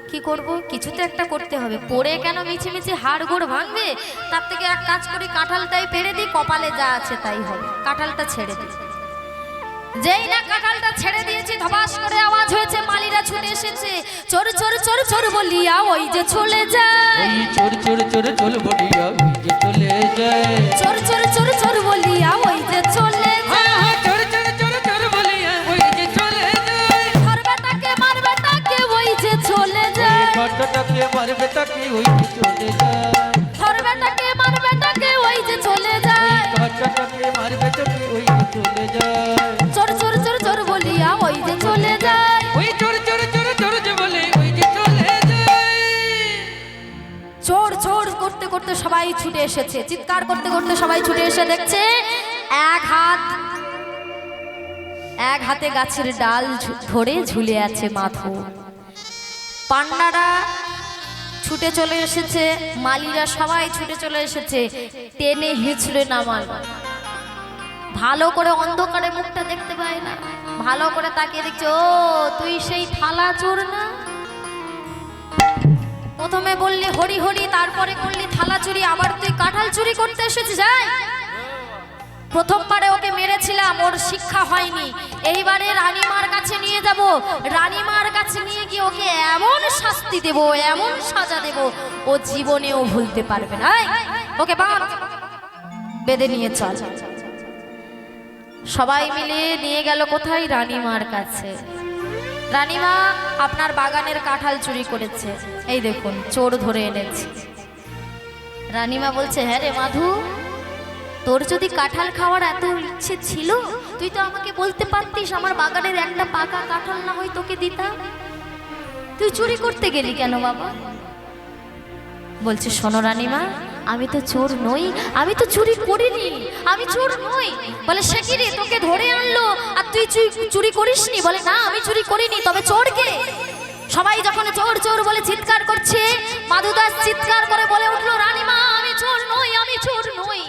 কি করব? কিছু তো একটা করতে হবে। পড়ে কেন মিছিমিছি হাড় গোড় ভাঙবে? তার থেকে এক কাজ করি, কাঁঠালটাই পেড়ে দিই, কপালে যা আছে তাই হবে। কাঁঠালটা ছেড়ে দিই। যেই না কাঁঠালটা ছেড়ে দিয়েছি, ধবাস করে আওয়াজ হয়েছে, মালিরা ছুটে এসেছে। চোর চোর চোর চোর বলিয়া ওই যে চলে যায়, ওই চোর চোর চোর চোর বলিয়া ওই যে চলে যায়, চোর চোর চোর চোর বলিয়া ওই যে চলে যায়, চোর চোর চোর চোর বলিয়া ওই যে চলে যায়, ধরবে তাকে মারবে তাকে ওই যে চলে যায়, ঘটটাকে মারবে তাকে ওই যে চলে যায়, ধরবে তাকে মারবে তাকে ওই যে চলে যায়, ঘটটাকে মারবে তাকে ওই যে চলে যায়, চোর চোর চোর চোর বলিয়া ওই যে চলে যায়, ওই চোর চোর চোর চোর যে বলে ওই যে চলে যায়। চোর চোর করতে করতে সবাই ছুটে এসেছে, চিৎকার করতে করতে সবাই ছুটে এসে দেখছে এক হাতে গাছের ডাল ধরে ঝুলে আছে মাধু। পান্ডারা ছুটে চলে এসেছে, মালিরা সবাই ছুটে চলে এসেছে, টেনে হিঁচড়ে নামাল। ভালো করে অন্ধকারে মুখটা দেখতে পায় না, ভালো করে তাকিয়ে দেখছে, ও তুই সেই থালা চোর না? প্রথমে বললি হরি হরি, তারপরে করলি থালা চুরি, আবার তুই কাঁঠাল চুরি করতে এসেছিস? যাই, প্রথমবারে ওকে মেরেছিলাম, ওর শিক্ষা হয়নি, এইবারে রানীমার কাছে নিয়ে যাব। রানীমার কাছে নিয়ে গিয়ে ওকে এমন শাস্তি দেব, এমন সাজা দেব, ও জীবনেও ভুলতে পারবে না। ওকে বাঁধ, বেঁধে নিয়ে চল। সবাই মিলে নিয়ে গেল কোথায়? রানীমার কাছে। রানীমা, আপনার বাগানের কাঁঠাল চুরি করেছে, এই দেখুন চোর ধরে এনেছে। রানীমা বলছে, হ্যাঁ রে মাধু, তোর যদি কাঁঠাল খাওয়ার এত ইচ্ছে ছিল, তুই তো আমাকে বলতে পারতিস, আমার বাগানের একটা পাকা কাঁঠাল না হয় তোকে দিতাম। তুই চুরি করতে গেলি কেন বাবা? বলছে, শোনো রানীমা, আমি তো চোর নই, আমি তো চুরি করিনি, আমি চোর নই। বলে সে কি রে, তোকে ধরে আনলো আর তুই চুরি করিসনি? বলে না, আমি চুরি করিনি, তবে চোর কে? সবাই যখন চোর চোর বলে চিৎকার করছে, মাধুদাস চিৎকার করে বলে উঠলো, রানীমা আমি চোর নই, আমি চোর নই।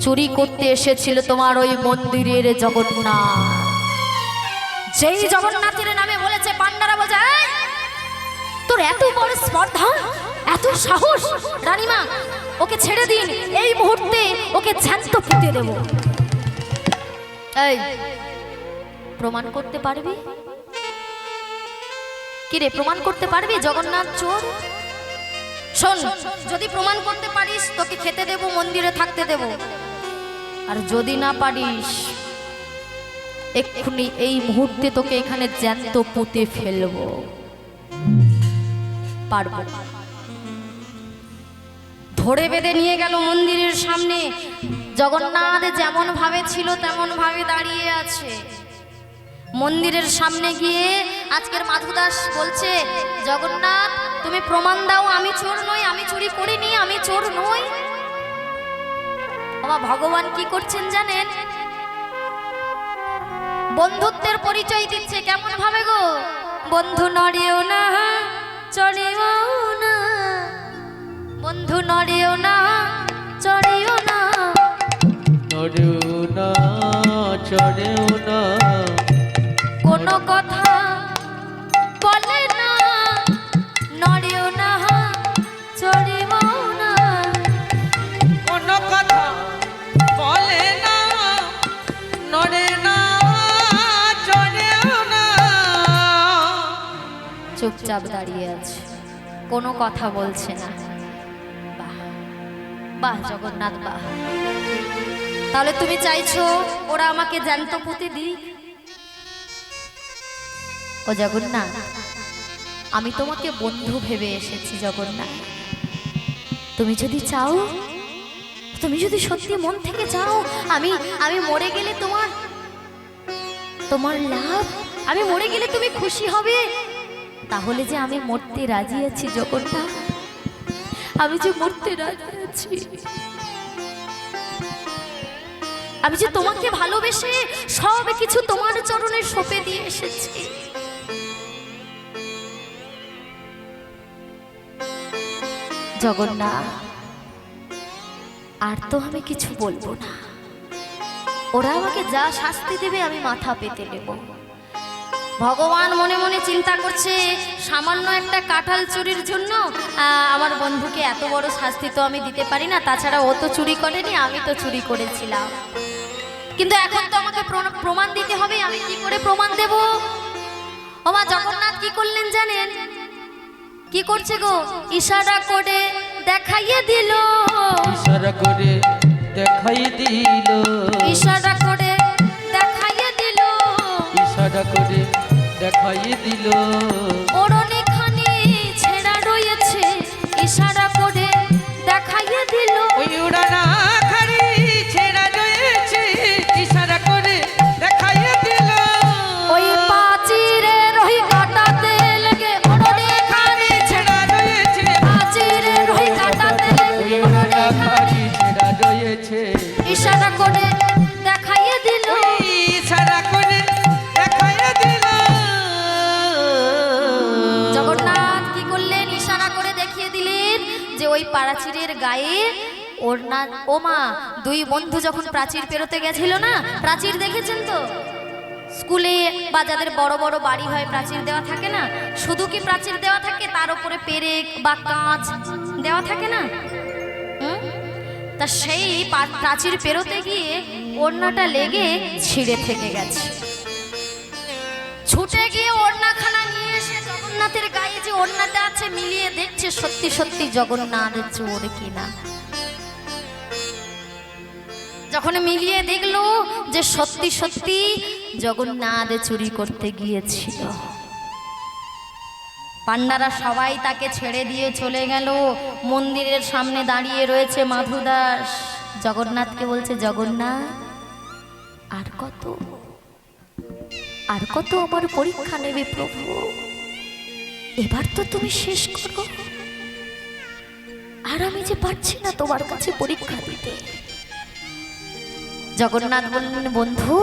চুরি করতে এসেছিল তোমার ওই মন্দিরের জগন্নাথ। যেই জগন্নাথের নামে বলেছে, পান্ডারা বলছে, তোর এত বড় স্পর্ধা, এত সাহস! রানীমা, ওকে ছেড়ে দিন, এই মুহূর্তে ওকে জ্যান্ত পুঁতে দেব। এই প্রমাণ করতে পারবি? কি রে, প্রমাণ করতে পারবি জগন্নাথ চোর? শোন, যদি প্রমাণ করতে পারিস তোকে খেতে দেব, মন্দিরে থাকতে দেব, আর যদি না পারিস এক্ষুনি এই মুহূর্তে তোকে এখানে জ্যান্ত পুঁতে ফেলবো। পারবো। ধরে বেঁধে নিয়ে গেল মন্দিরের সামনে। জগন্নাথ যেমন ভাবে ছিল তেমন ভাবে দাঁড়িয়ে আছে। মন্দিরের সামনে গিয়ে আজকের মাধুদাস বলছে, জগন্নাথ তুমি প্রমাণ দাও, আমি চোর নই, আমি চুরি করিনি, আমি চোর নই। বাবা ভগবান কি করছেন জানেন? বন্ধুত্বের পরিচয় দিচ্ছে। কেমন ভাবে গো? বন্ধু নড়েও না, চড়েও না, বন্ধু নড়েও না, চড়েও না, নড়েও না, চড়েও না, কোনো কথা বলে না, নড়েও না, চড়েও না, কোনো কথা বলে না, নড়ে না, চড়েও না। চুপচাপ দাঁড়িয়ে আছে, কোনো কথা বলছে না। বাহ বাহ জগন্নাথ বাহ। তাহলে তুমি চাইছো ওরা আমাকে জ্যান্ত পুঁতে দিক? ও জগন্নাথ, আমি তোমাকে বন্ধু ভেবে এসেছি জগন্নাথ। তুমি যদি চাও, তুমি যদি সত্যি মন থেকে চাও, আমি আমি মরে গেলে তোমার লাভ, আমি মরে গেলে তুমি খুশি হবে, তাহলে যে আমি মরতে রাজি আছি জগন্নাথ, আমি যে মরতে রাজি আছি। আমি যে তোমাকে ভালোবেসে সব কিছু তোমার চরণে সঁপে দিয়ে এসেছি। জগন্নাথ, আর তো আমি কিছু বলবো না। ওরা আমাকে যা শাস্তি দেবে আমি মাথা পেতে নেব। ভগবান মনে মনে চিন্তা করছে, সামান্য একটা কাঁঠাল চুরির জন্য আমার বন্ধুকে এত বড় শাস্তি তো আমি দিতে পারি না। তাছাড়া ও তো চুরি করেনি, আমি তো চুরি করেছিলাম। কিন্তু এখন তো আমাকে প্রমাণ দিতে হবে। আমি কি করে প্রমাণ দেব? ও মা জগন্নাথ কি করলেন জানেন? কি করছে গো? ইশারা করে দেখাইয়ে দিল, ইশারা করে দেখাই দিল, ইশারা করে দেখাইয়ে দিল, ইশারা করে দেখাই দিল। ওড়নে খানি ছেঁড়া রয়েছে, ইশারা করে দেখাইয়ে দিল। ওই উড়ানা খাড়ি ছেঁড়া রয়েছে, ইশারা করে দেখাই দিল। ওই পাচিরের ওই কাঁটাতে লেগে ওড়নে খানি ছেঁড়া রয়েছে, পাচিরের ওই কাঁটাতে ওই লেগে উড়ানা খাড়ি ছেঁড়া রয়েছে, ইশারা করে দেখাইয়ে দিল। ওই ইশারা করে দেখাই দিল। জগন্নাথ কি করলেন? ইশারা করে দেখিয়ে দিলেন যে ওই প্রাচীরের গায়ে ওড়না। ও মা, দুই বন্ধু যখন প্রাচীর পেরোতে গেছিল না, প্রাচীর দেখেছেন তো? স্কুলে বা যাদের বড় বড় বাড়ি হয় প্রাচীর দেওয়া থাকে না? শুধু কি প্রাচীর দেওয়া থাকে, তার উপরে পেরেক বা কাঁচ দেওয়া থাকে না? তা সেই প্রাচীর পেরোতে গিয়ে ওড়নাটা লেগে ছিঁড়ে থেকে গেছে। ছুটে গিয়ে ওড়নাখানা নিয়ে এসে জগন্নাথের গায়ে যে ওড়নাটা আছে মিলিয়ে দেখছে সত্যি সত্যি জগন্নাথ চোর কিনা। যখন মিলিয়ে দেখলো যে সত্যি সত্যি জগন্নাথ চুরি করতে গিয়েছিল, পান্ডারা সবাই তাকে ছেড়ে দিয়ে চলে গেল। মন্দিরের সামনে দাঁড়িয়ে রয়েছে মাধুদাস। জগন্নাথকে বলছে, জগন্নাথ আর কত, আর কত আমার পরীক্ষা নেবে প্রভু? এবার তো তুমি শেষ করো। আর আমি যে পারছি না তোমার কাছে পরীক্ষা দিতে। জগন্নাথ বললেন, বন্ধু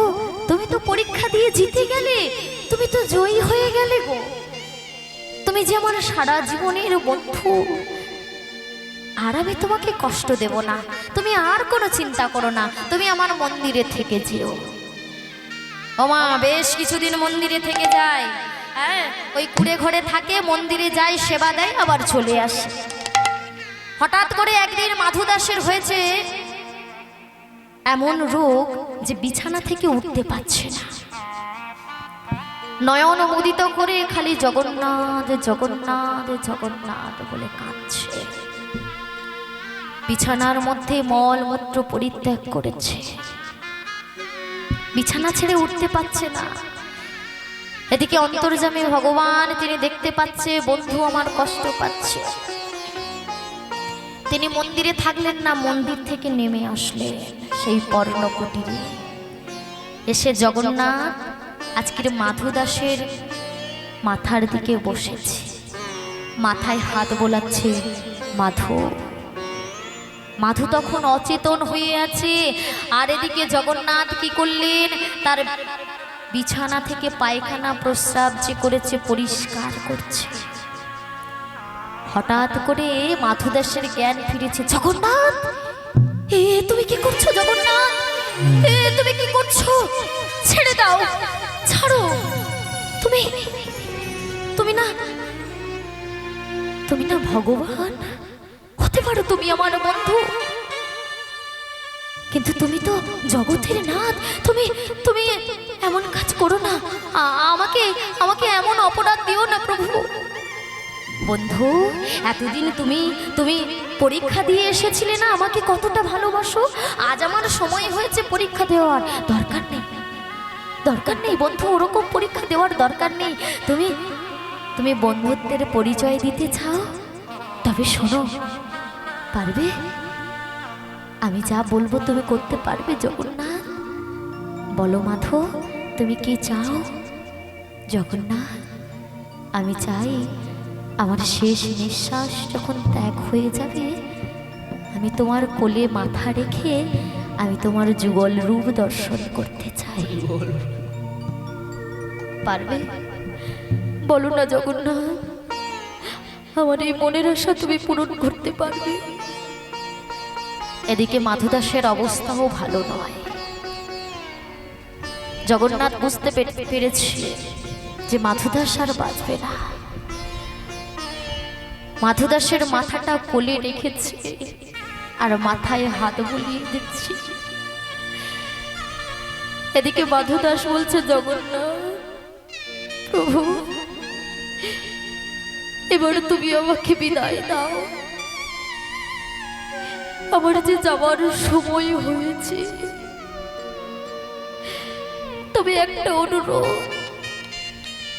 তুমি তো পরীক্ষা দিয়ে জিতে গেলে, তুমি তো জয়ী হয়ে গেলে গো। তুমি যে আমার সারা জীবনের বন্ধু, আর আমি তোমাকে কষ্ট দেব না। তুমি আর কোনো চিন্তা করো না, তুমি আমার মন্দিরে থেকে যেও। ওমা বেশ কিছুদিন মন্দিরে থেকে যায়। হ্যাঁ, ওই কুড়ে ঘরে থাকে, মন্দিরে যায়, সেবা দেয়, আবার চলে আসে। হঠাৎ করে একদিন মাধুদাসের হয়েছে এমন রোগ যে বিছানা থেকে উঠতে পারছে না। নয়ন মুদিত করে খালি জগন্নাথ জগন্নাথ জগন্নাথ বলে কাঁদছে। বিছানার মধ্যে মল মূত্র পরিত্যাগ করেছে, বিছানা ছেড়ে উঠতে পারছে না। এদিকে অন্তর্যামী ভগবান তিনি দেখতে পাচ্ছে বন্ধু আমার কষ্ট পাচ্ছে। তিনি মন্দিরে থাকলেন না, মন্দির থেকে নেমে আসলেন সেই পর্ণকুটিরে। এসে জগন্নাথ আজকের মাধু দাসের মাথার দিকে বসেছে, মাথায় হাত বোলাচ্ছে মাধু। মাধু তখন অচেতন হয়ে আছে। আর এদিকে জগন্নাথ কি করলেন, তার বিছানা থেকে পায়খানা প্রস্রাব যে করেছে পরিষ্কার করছে। হঠাৎ করে মাধু দাসের জ্ঞান ফিরেছে। জগন্নাথ, তুমি কি করছো? জগন্নাথ, তুমি কি করছো? ছেড়ে দাও, ছাড়ো। তুমি না ভগবান হতে পারো, তুমি আমার বন্ধু, কিন্তু তুমি তো জগতের নাথ। তুমি এমন কাজ করো না, আমাকে এমন অপরাধ দিও না প্রভু। বন্ধু, এতদিন তুমি পরীক্ষা দিয়ে এসেছিলে না আমাকে কতটা ভালোবাসো। আজ আমার সময় হয়েছে পরীক্ষা দেওয়ার, দরকার নেই বন্ধু, ওরকম পরীক্ষা দেওয়ার দরকার নেই। তুমি বন্ধুত্বের পরিচয় দিতে চাও, তবে শোনো, পারবে? আমি যা বলবো তুমি করতে পারবে জগন্নাথ? বলো মাধু, তুমি কি চাও? জগন্নাথ, আমি চাই আমার শেষ নিঃশ্বাস যখন ত্যাগ হয়ে যাবে, আমি তোমার কোলে মাথা রেখে আমি তোমার যুগল রূপ দর্শন করতে চাই। পারবে? বলো না জগন্নাথ, আমার এই মনের আশা তুমি পূরণ করতে পারবে? এদিকে মাধু দাসের অবস্থাও ভালো নয়। জগন্নাথ বুঝতে পেরেছে যে মাধু দাস আর বাঁচবে না। মাধু দাসের মাথাটা কোলে রেখেছে আর মাথায় হাত বুলিয়ে দিচ্ছে। এদিকে মাধু দাস বলছে, জগন্নাথ প্রভু, এবার তুমি আমাকে বিদায় দাও। আমার যে যাওয়ার সময় হয়েছে, তবে একটা অনুরোধ,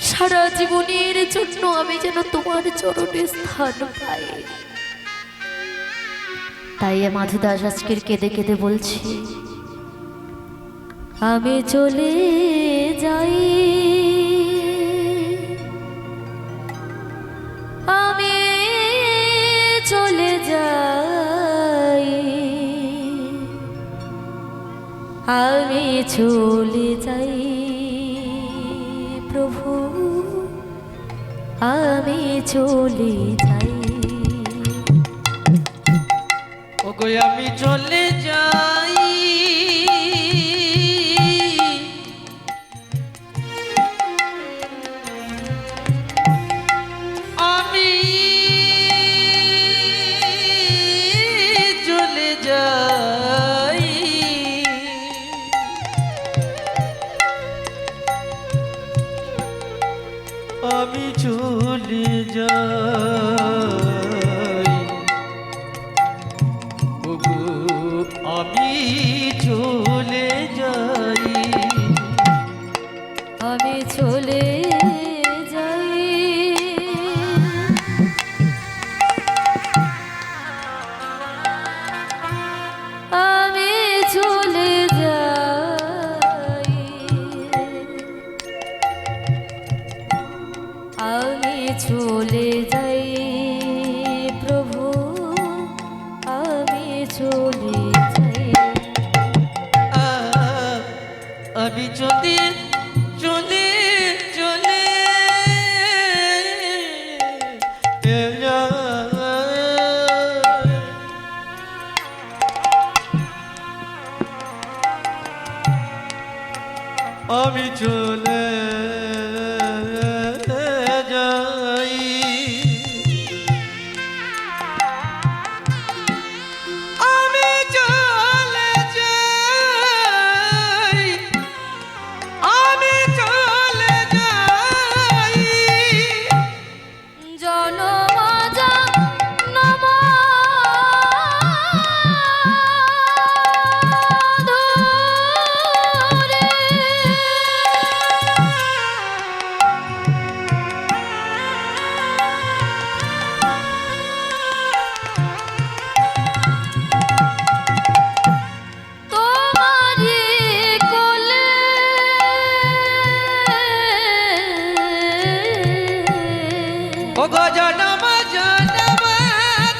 সারা জীবনের জন্য আমি যেন তোমার চরণে স্থান পাই। তাই মাধু দাস আজকের কেঁদে কেঁদে বলছি, আমি চলে যাই, আমি চলে যাই, আমি চলে যাই প্রভু, আমি চলে যাই। ওগো আমি চলে যাই, আমি চলে যাই, আমি চলে যাই, ওগো আমি চলে যাই, আমি চলে যাই, আমি চলে যাই, আমি চলে যাই প্রভু, আমি চলে যাই। আমি চলে চলে চলে আমি চলে যাই, আমি চলে যাই, আমি চলে যাই, জনম জনম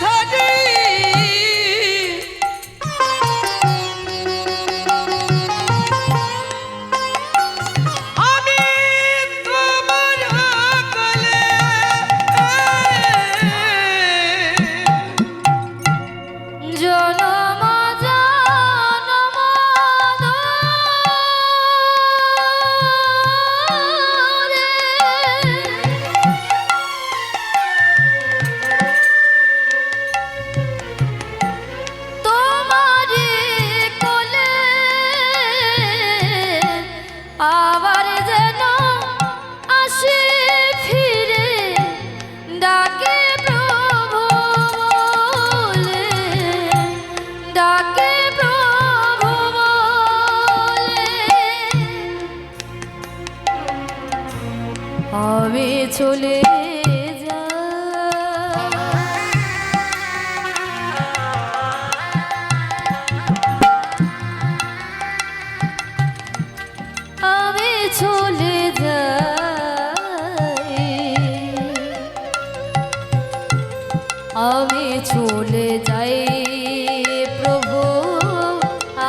ধরি আমি তোমার কোলে জনম জনম ধরে তোমারি কোলে আবার যেন আসি ফিরে ডাকে প্রভু বলে, ডাকে প্রভু বলে। আমি চলে আমি চলে যাই, আমি চলে যাই প্রভু,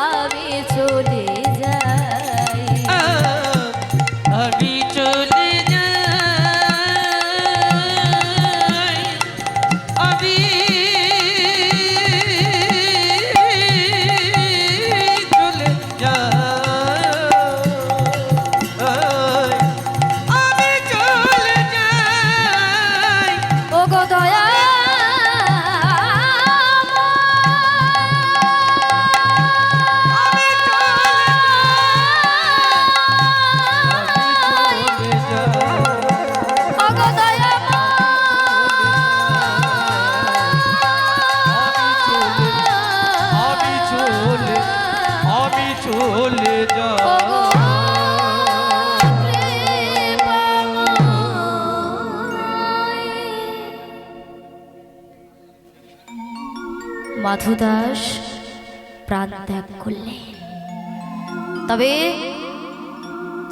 আমি চলে যাই। আমি চলে যাই, আমি চলে যাই, আমি চলে যাই। ও গো দয়া চলে যাই। মাধু দাস প্রাণ ত্যাগ করলেন। তবে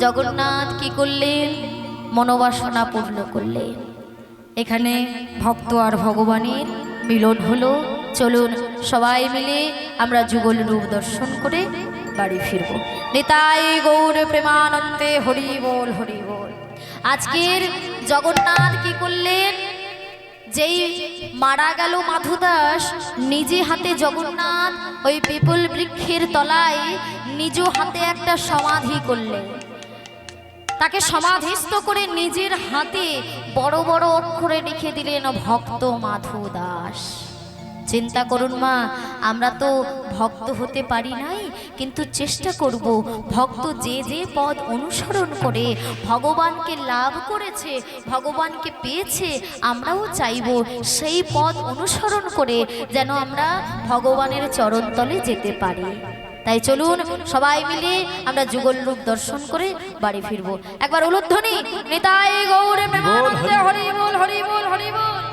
জগন্নাথ কি করলেন? মনোবাসনা পূর্ণ করলেন। এখানে ভক্ত আর ভগবানের মিলন হলো। চলুন সবাই মিলে আমরা যুগল রূপ দর্শন করে বাড়ি ফিরব। নিতাই গৌর প্রেমানন্দে হরি বল হরি বল। আজকের জগন্নাথ কি করলেন? যেই মারা গেল মাধু দাস, নিজে হাতে জগন্নাথ ওই পিপল বৃক্ষের তলায় নিজ হাতে একটা সমাধি করলেন। তাকে সমাধিস্থ করে নিজের হাতে বড় বড় অক্ষরে লিখে দিলেন ভক্ত মাধু দাস। চিন্তা করুন মা, আমরা তো ভক্ত হতে পারি নাই, কিন্তু চেষ্টা করব ভক্ত যে যে পদ অনুসরণ করে ভগবানকে লাভ করেছে, ভগবানকে পেয়েছে, আমরাও চাইব সেই পদ অনুসরণ করে যেন আমরা ভগবানের চরণতলে যেতে পারি। তাই চলুন সবাই মিলে আমরা যুগল রূপ দর্শন করে বাড়ি ফিরবো। একবার উলুধ্বনি নিতাই গৌরে প্রেমানন্দে হরি বল হরি বল হরি বল।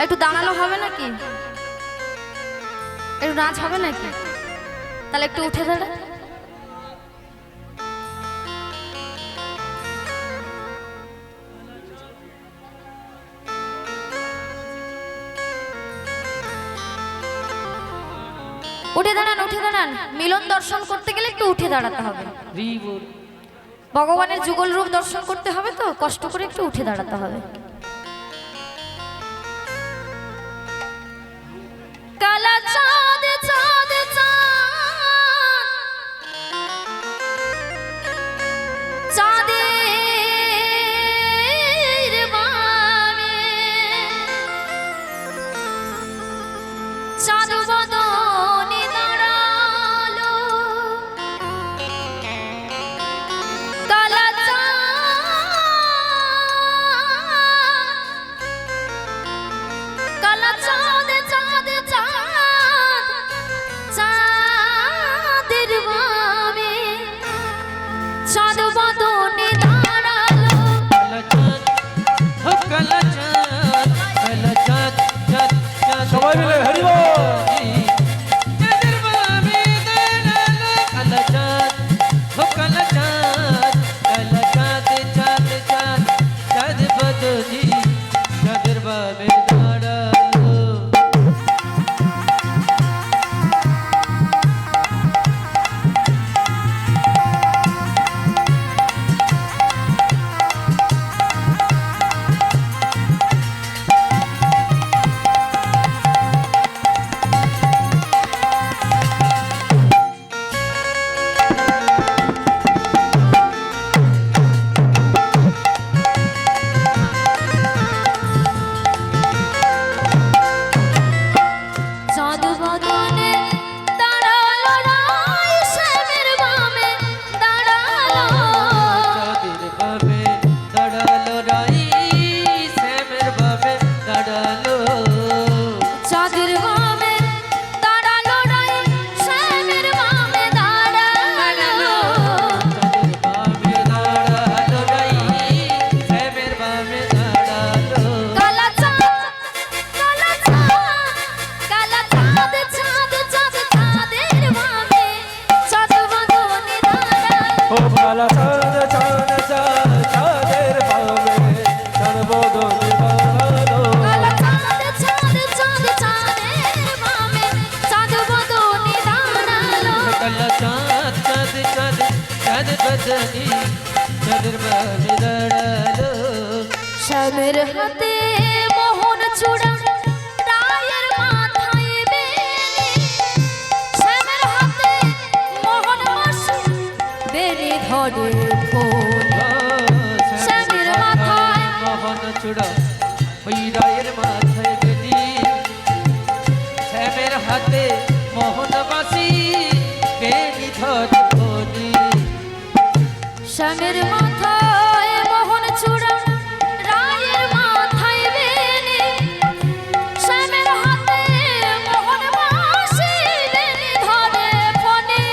একটু দাঁড়ানো হবে নাকি? একটু নাচ হবে নাকি? তাহলে একটু উঠে দাঁড়া। উঠে দাঁড়ান, উঠে দাঁড়ান। মিলন দর্শন করতে গেলে একটু উঠে দাঁড়াতে হবে। ভগবানের যুগল রূপ দর্শন করতে হবে তো কষ্ট করে একটু উঠে দাঁড়াতে হবে। কালা চাঁদ চাঁদ চাঁদ চাঁদের বানে চাঁদ বদনে দাঁড়ালো। কালা চাঁদ চাঁদ চাঁদ কালা চাঁদ চাঁদ চাঁদ চাঁদের পাবে চাঁদ বদনে দাঁড়ালো কালা চাঁদ চাঁদ চাঁদ চাঁদের বামে চাঁদ বদনে দাঁড়ালো কালা চাঁদ চাঁদ চাঁদ চাঁদ বদনি চাঁদের বামে দাঁড়ালো শ্যামের হাতে মোহন চূড়া রায়ের মাথায় বেনি শ্যামের হাতে মোহন মাসি বেনি ধরে ফুল শ্যামের মাথায় মোহন চূড়া ওই রায়ের মাথায় বেনি শ্যামের হাতে মোহন বাসি বেনি ধরে বনি শ্যামের মাথায় মোহন চূড়া রায়ের মাথায় বেনি শ্যামের হাতে মোহন মাসি বেনি ধরে ফণি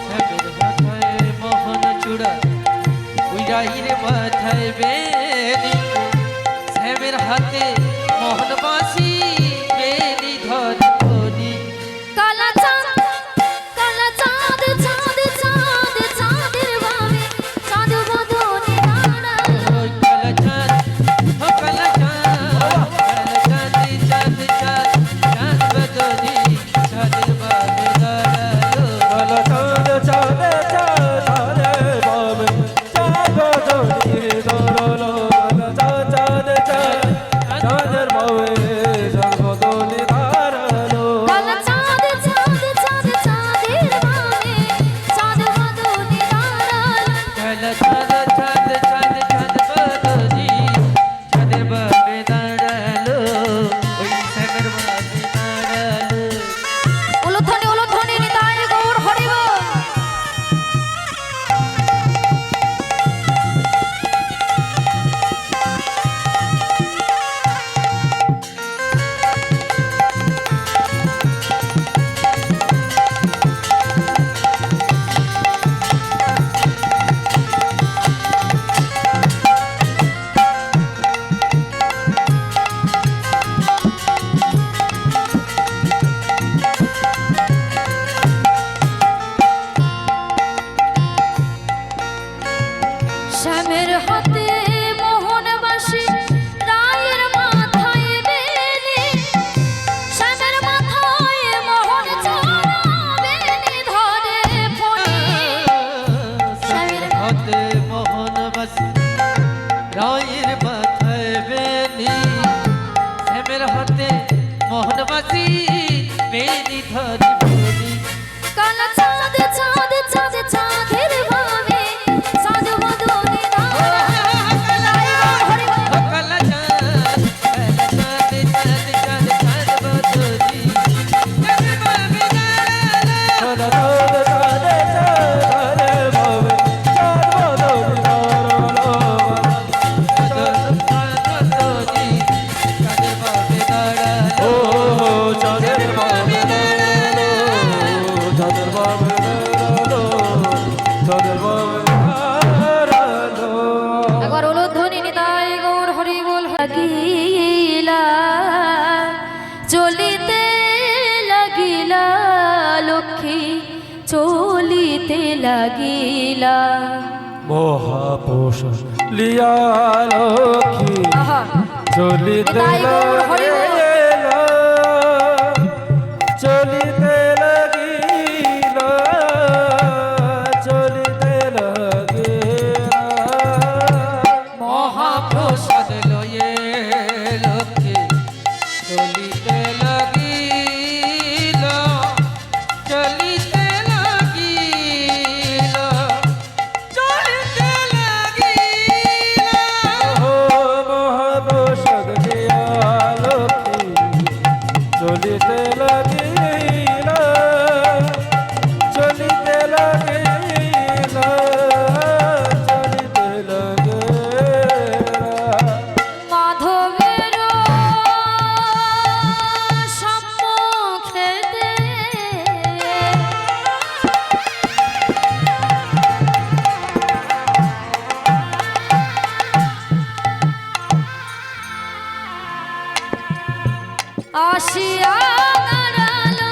শ্যামের মাথায় মোহন চূড়া ওই রায়ের মাথায় বেনি শ্যামের হাতে মোহন বাসি বেনি ধরে বনি কালা চাঁদ চাঁদ চাঁদ চাঁদের বামে চাঁদ বদনে দাঁড়ালো ওই কালা চাঁদ ও কালা চাঁদ চাঁদ চাঁদ চাঁদ বদনি চাঁদের বামে দাঁড়ালো কালা চাঁদ চাঁদ চাঁদ চাঁদের পাবে চাঁদ বদনে দাঁড়ালো কালা চাঁদ চাঁদ চাঁদের পাবে চাঁদ বদনে দাঁড়ালো কালা চাঁদ চাঁদ চাঁদ চাঁদের বামে চাঁদ বদনে দাঁড়ালো কালা চাঁদ চাঁদ চাঁদ চাঁদ বদনি চাঁদের বামে দাঁড়ালো ওই শ্যামের বামে দাঁড়ালো উলুধ্বনি নিতাই গৌর হরি বল শ্যামের হাতে মোহন বাসি রায়ের মাথায় বেনি শ্যামের মাথায় মোহন চূড়া বেনি ধরে ফণি শ্যামের হাতে মোহন বাসি রায়ের মাথায় বেনি শ্যামের হাতে মোহন বাসি বেনি ধরে বনি কালা চাঁদ চাঁদ চাঁদ চাঁদের বামে চাঁদ বদনে দাঁড়ালো হরি বল ও কালা চাঁদ চাঁদ চাঁদ চাঁদ চাঁদ বদনি চাঁদের বামে দাঁড়ালো কালা চাঁদ চাঁদ চাঁদের পাবে চাঁদ বদনে দাঁড়ালো ও চাঁদের পাবে দাঁড়ালো চাঁদের পাবে দাঁড়ালো চাঁদের পাবে দাঁড়ালো একবার উলুধ্বনি নিতাই গৌর হরি বল লাগিলা চলিতে লাগিলা লক্ষ্মী চলিতে লাগিলা মহাপুষ লিয়া লক্ষ্মী আহা চলিতে নিতাই গৌর হরি বল। লাগিলা চলিতে লাগিলা চলিতে লাগিলা মহাপ্রসাদ লয়ে লক্ষ্মী চলিতে লাগিল চলিতে লাগিল চলিতে লাগিল ও মহাপ্রসাদ লিয়া লক্ষ্মী চলিতে লাগিলা চলিতে লাগিলা চলিতে লাগিলা মাধবের সম্মুখেতে আসিয়া দাঁড়ালো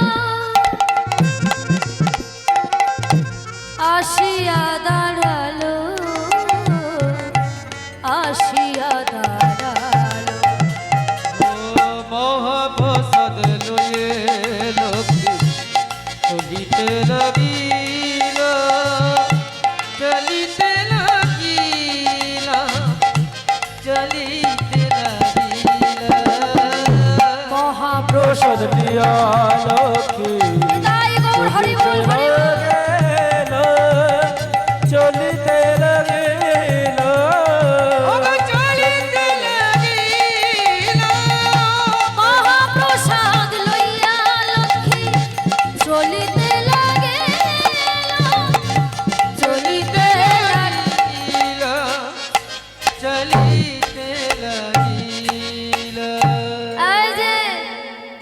দিও আলোক